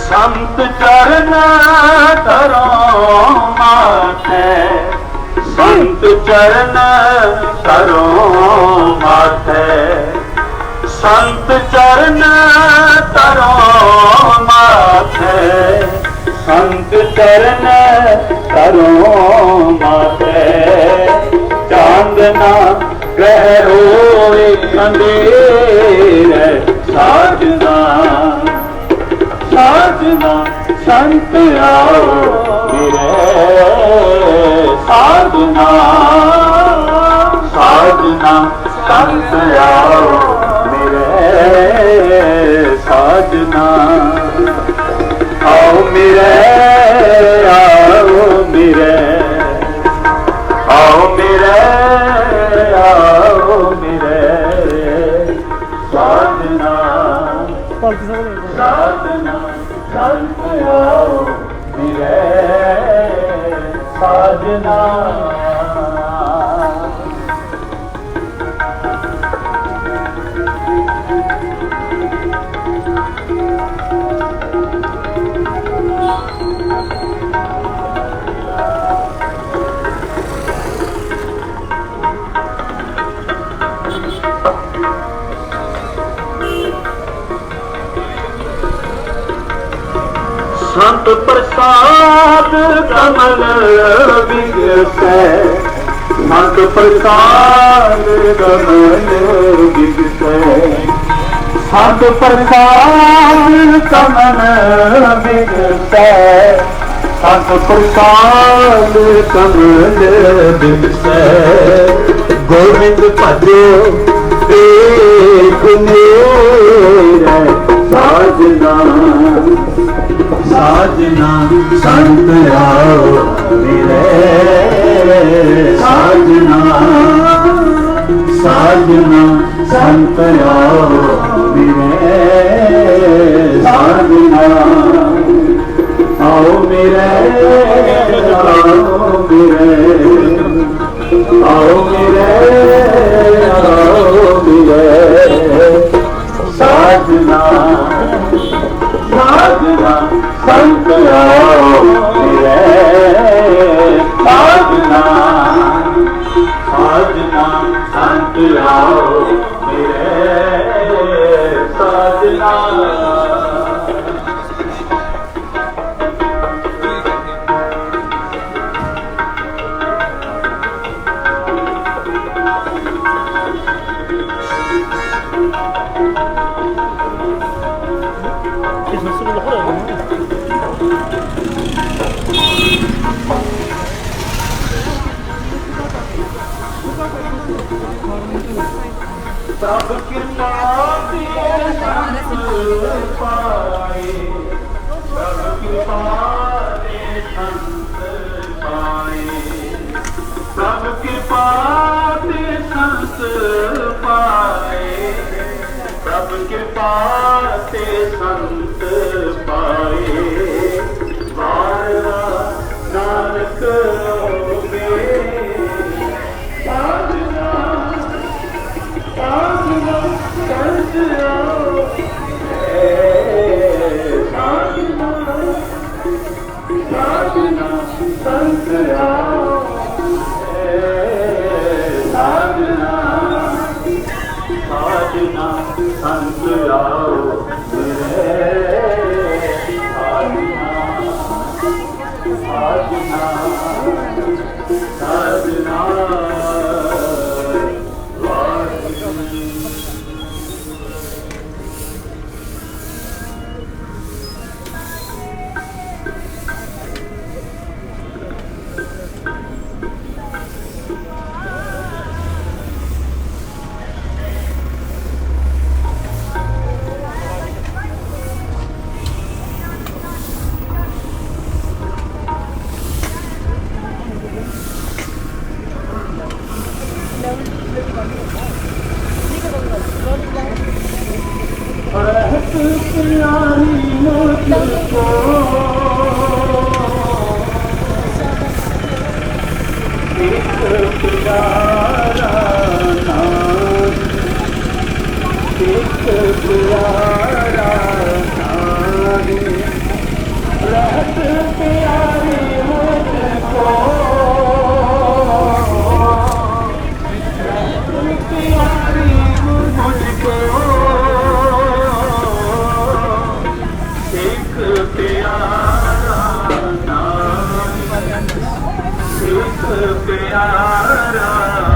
संत चरण तरो माथे संत चरण तरो माथे संत चरण तरो माथे संत चरण तरो माथे चांदना ग्रह रोए अंधेरे साजना साधना संत आओ मेरे साधना साधना संत आओ मेरे साधना आओ मेरे आओ साधना संत आओ मेरे साजना संत प्रसाद कमल बिगसै संत प्रसाद कमल बिगसै संत प्रसाद कमल बिगसै संत प्रसाद कमल बिगसै गोविंद भजो एक मेरा साजना साजना संत आओ मेरे साजना साजना संत आओ मेरे साजना आओ मेरे आओ मेरे आओ मेरे साजना साधना संत आओ मेरे साधना साधना संत आओ मेरे साधना सब कृपा पाए सब कृपा संत पाए सब कृपा संत पाए सब कृपा संत पाए वारा नानक साधना साधना संत आओ साधना साधना संत आओ साधना साधना संत आओ साधना साधना रहत प्यारी मुझको एक प्यारा नाम एक प्यारा नाम रहत प्यारी मुझको प्यारी मुझको एक प्यारा नाम एक प्यारा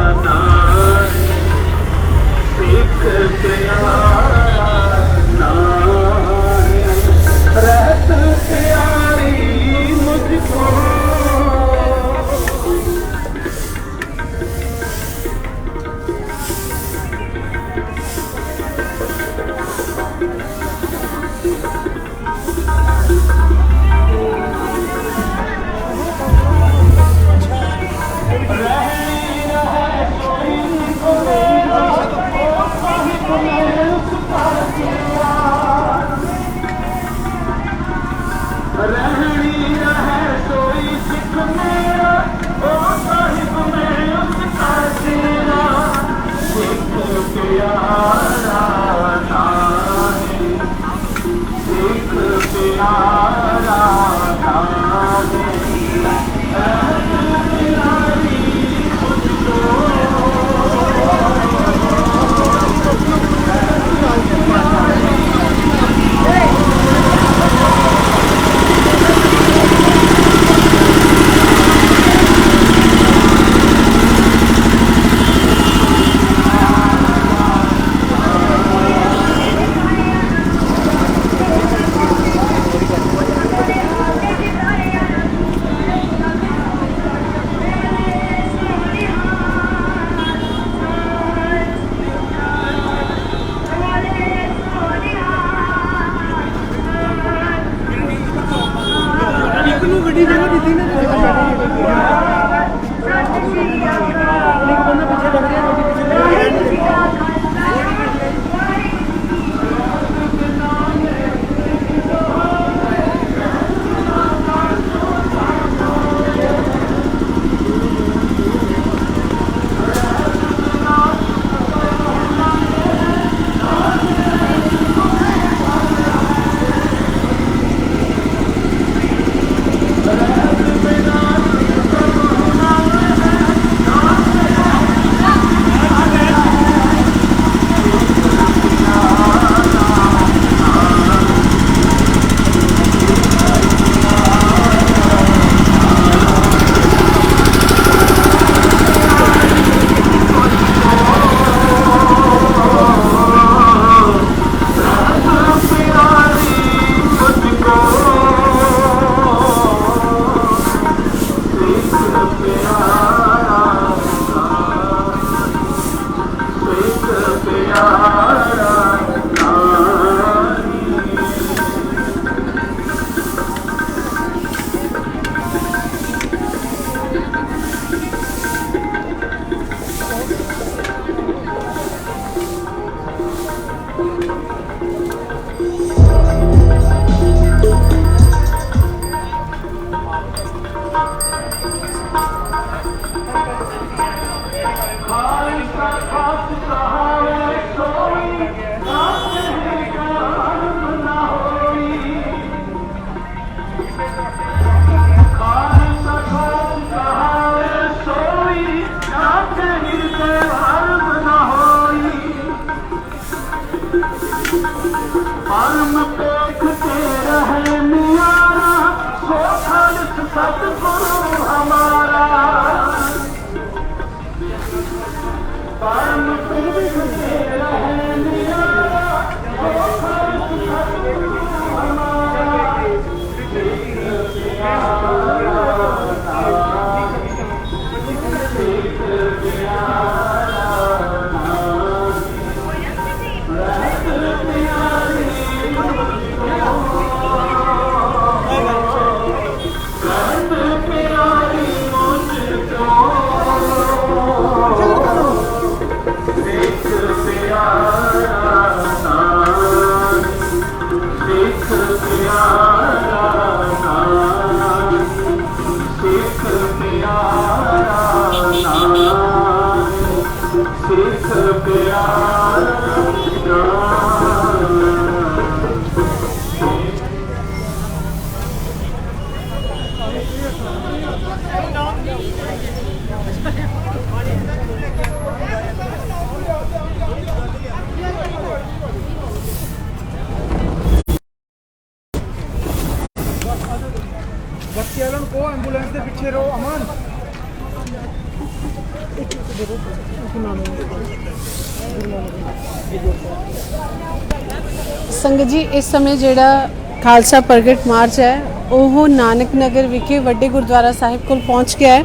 ਸੰਗਤ ਜੀ, ਇਸ ਸਮੇਂ ਜਿਹੜਾ ਖਾਲਸਾ ਪ੍ਰਗਟ ਮਾਰਚ ਹੈ ਉਹ ਨਾਨਕ ਨਗਰ ਵਿਖੇ ਵੱਡੇ ਗੁਰਦੁਆਰਾ ਸਾਹਿਬ ਕੋਲ ਪਹੁੰਚ ਗਿਆ ਹੈ।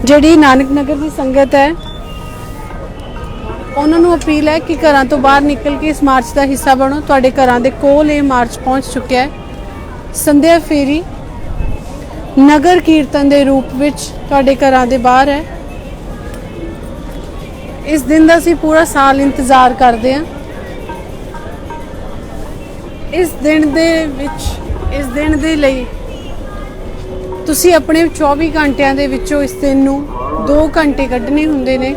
ਜਿਹੜੀ ਨਾਨਕ ਨਗਰ ਦੀ ਸੰਗਤ ਹੈ ਉਹਨਾਂ ਨੂੰ ਅਪੀਲ ਹੈ ਕਿ ਘਰਾਂ ਤੋਂ ਬਾਹਰ ਨਿਕਲ ਕੇ ਇਸ ਮਾਰਚ ਦਾ ਹਿੱਸਾ ਬਣੋ। ਤੁਹਾਡੇ ਘਰਾਂ ਦੇ ਕੋਲ ਇਹ ਮਾਰਚ ਪਹੁੰਚ ਚੁੱਕਿਆ ਹੈ। ਸੰਧਿਆ ਫੇਰੀ ਨਗਰ ਕੀਰਤਨ ਦੇ ਰੂਪ ਵਿੱਚ ਤੁਹਾਡੇ ਘਰਾਂ ਦੇ ਬਾਹਰ ਹੈ। ਇਸ ਦਿਨ ਦਾ ਅਸੀਂ ਪੂਰਾ ਸਾਲ ਇੰਤਜ਼ਾਰ ਕਰਦੇ ਹਾਂ। ਇਸ ਦਿਨ ਦੇ ਲਈ ਤੁਸੀਂ ਆਪਣੇ 24 ਘੰਟਿਆਂ ਦੇ ਵਿੱਚੋਂ ਇਸ ਦਿਨ ਨੂੰ 2 ਘੰਟੇ ਕੱਢਣੇ ਹੁੰਦੇ ਨੇ।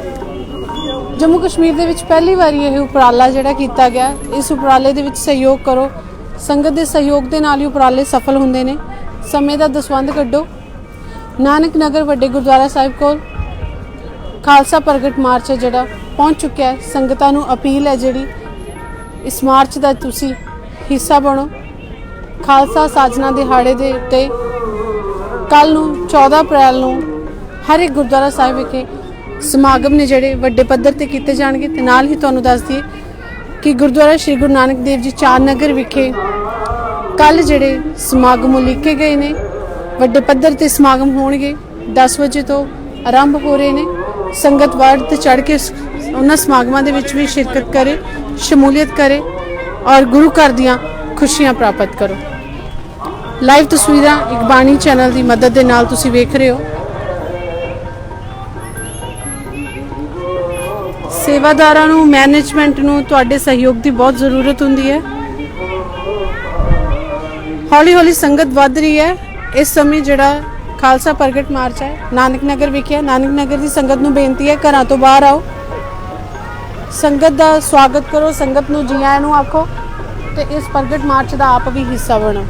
ਜੰਮੂ ਕਸ਼ਮੀਰ ਦੇ ਵਿੱਚ ਪਹਿਲੀ ਵਾਰੀ ਇਹ ਉਪਰਾਲਾ ਜਿਹੜਾ ਕੀਤਾ ਗਿਆ, ਇਸ ਉਪਰਾਲੇ ਦੇ ਵਿੱਚ ਸਹਿਯੋਗ ਕਰੋ। ਸੰਗਤ ਦੇ ਸਹਿਯੋਗ ਦੇ ਨਾਲ ਹੀ ਉਪਰਾਲੇ ਸਫਲ ਹੁੰਦੇ ਨੇ। ਸਮੇਂ ਦਾ ਦਸਵੰਧ ਕੱਢੋ। ਨਾਨਕ ਨਗਰ ਵੱਡੇ ਗੁਰਦੁਆਰਾ ਸਾਹਿਬ ਕੋਲ ਖਾਲਸਾ ਪ੍ਰਗਟ ਮਾਰਚ ਹੈ ਜਿਹੜਾ ਪਹੁੰਚ ਚੁੱਕਿਆ ਹੈ। ਸੰਗਤਾਂ ਨੂੰ ਅਪੀਲ ਹੈ ਜਿਹੜੀ ਇਸ ਮਾਰਚ ਦਾ ਤੁਸੀਂ ਹਿੱਸਾ ਬਣੋ। ਖਾਲਸਾ ਸਾਜਨਾ ਦਿਹਾੜੇ ਦੇ ਉੱਤੇ ਕੱਲ ਨੂੰ 14 ਅਪ੍ਰੈਲ ਨੂੰ ਹਰ ਇੱਕ ਗੁਰਦੁਆਰਾ ਸਾਹਿਬ ਵਿਖੇ ਸਮਾਗਮ ਨੇ ਜਿਹੜੇ ਵੱਡੇ ਪੱਧਰ ਤੇ ਕੀਤੇ ਜਾਣਗੇ। ਤੇ ਨਾਲ ਹੀ ਤੁਹਾਨੂੰ ਦੱਸ ਦਈਏ ਕਿ ਗੁਰਦੁਆਰਾ ਸ਼੍ਰੀ ਗੁਰੂ ਨਾਨਕ ਦੇਵ ਜੀ ਚਾਰ ਨਗਰ ਵਿਖੇ ਕੱਲ ਜਿਹੜੇ ਸਮਾਗਮ ਉਲੀਕੇ ਗਏ ਨੇ, ਵੱਡੇ ਪੱਧਰ ਤੇ ਸਮਾਗਮ ਹੋਣਗੇ। 10 ਵਜੇ ਤੋਂ ਆਰੰਭ ਹੋ ਰਹੇ ਨੇ। ਸੰਗਤ ਵੱਧ ਤੇ ਚੜ੍ਹ ਕੇ ਉਹਨਾਂ ਸਮਾਗਮਾਂ ਦੇ ਵਿੱਚ ਵੀ ਸ਼ਿਰਕਤ ਕਰੇ, ਸ਼ਮੂਲੀਅਤ ਕਰੇ ਔਰ ਗੁਰੂ ਘਰ ਦੀਆਂ ਖੁਸ਼ੀਆਂ ਪ੍ਰਾਪਤ ਕਰੋ। ਲਾਈਵ ਤਸਵੀਰਾਂ ਇਕਬਾਣੀ ਚੈਨਲ ਦੀ ਮਦਦ ਦੇ ਨਾਲ ਤੁਸੀਂ ਵੇਖ ਰਹੇ ਹੋ। ਸੇਵਾਦਾਰਾਂ ਨੂੰ, ਮੈਨੇਜਮੈਂਟ ਨੂੰ ਤੁਹਾਡੇ ਸਹਿਯੋਗ ਦੀ ਬਹੁਤ ਜ਼ਰੂਰਤ ਹੁੰਦੀ ਹੈ। ਹੌਲੀ ਹੌਲੀ ਸੰਗਤ ਵੱਧ ਰਹੀ ਹੈ। ਇਸ ਸਮੇਂ ਜਿਹੜਾ ਖਾਲਸਾ ਪ੍ਰਗਟ ਮਾਰਚ ਹੈ ਨਾਨਕ ਨਗਰ ਵਿਖੇ, ਨਾਨਕ ਨਗਰ ਦੀ ਸੰਗਤ ਨੂੰ ਬੇਨਤੀ ਹੈ ਘਰਾਂ ਤੋਂ ਬਾਹਰ ਆਓ, ਸੰਗਤ ਦਾ ਸਵਾਗਤ ਕਰੋ, ਸੰਗਤ ਨੂੰ ਜੀ ਆਇਆਂ ਨੂੰ ਆਖੋ ਤੇ ਇਸ ਪ੍ਰਗਟ ਮਾਰਚ ਦਾ ਆਪ ਵੀ ਹਿੱਸਾ ਬਣੋ।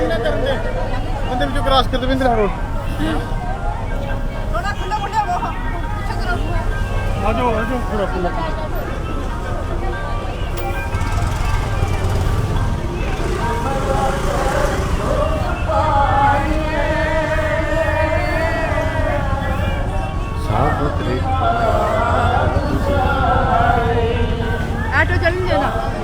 ਉਹਦੇ ਵਿੱਚੋਂ ਕ੍ਰਾਸ ਕਰ ਦਵਿੰਦਰ ਰੋਡ ਆਜੋ ਥੋੜਾ ਖੁੱਲਾ ऑटो चल जाना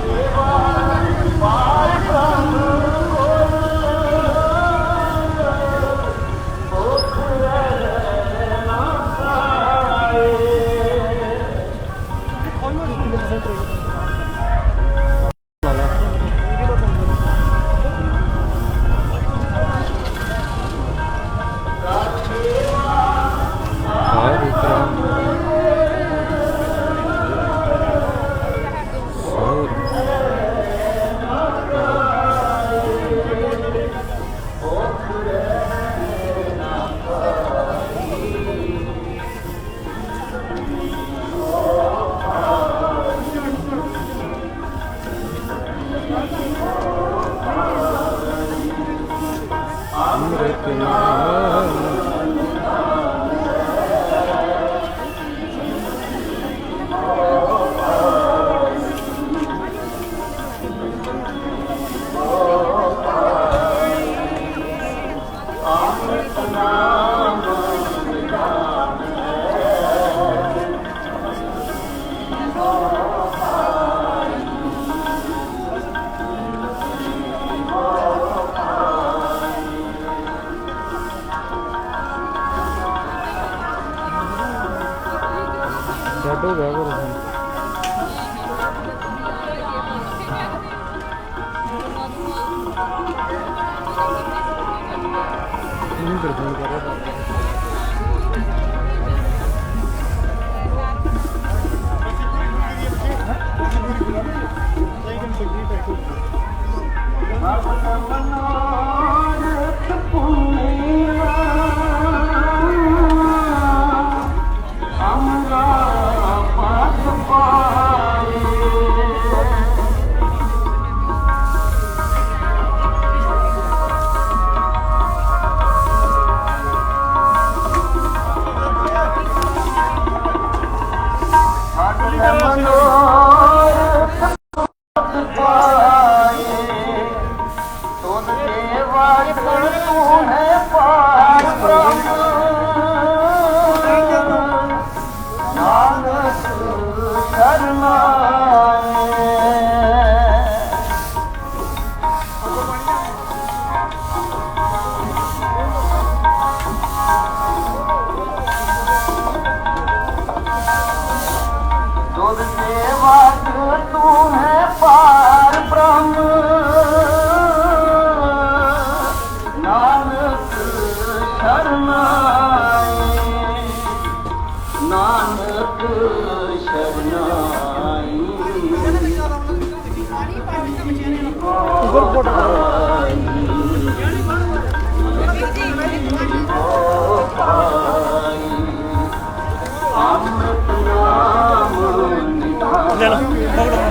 ले लो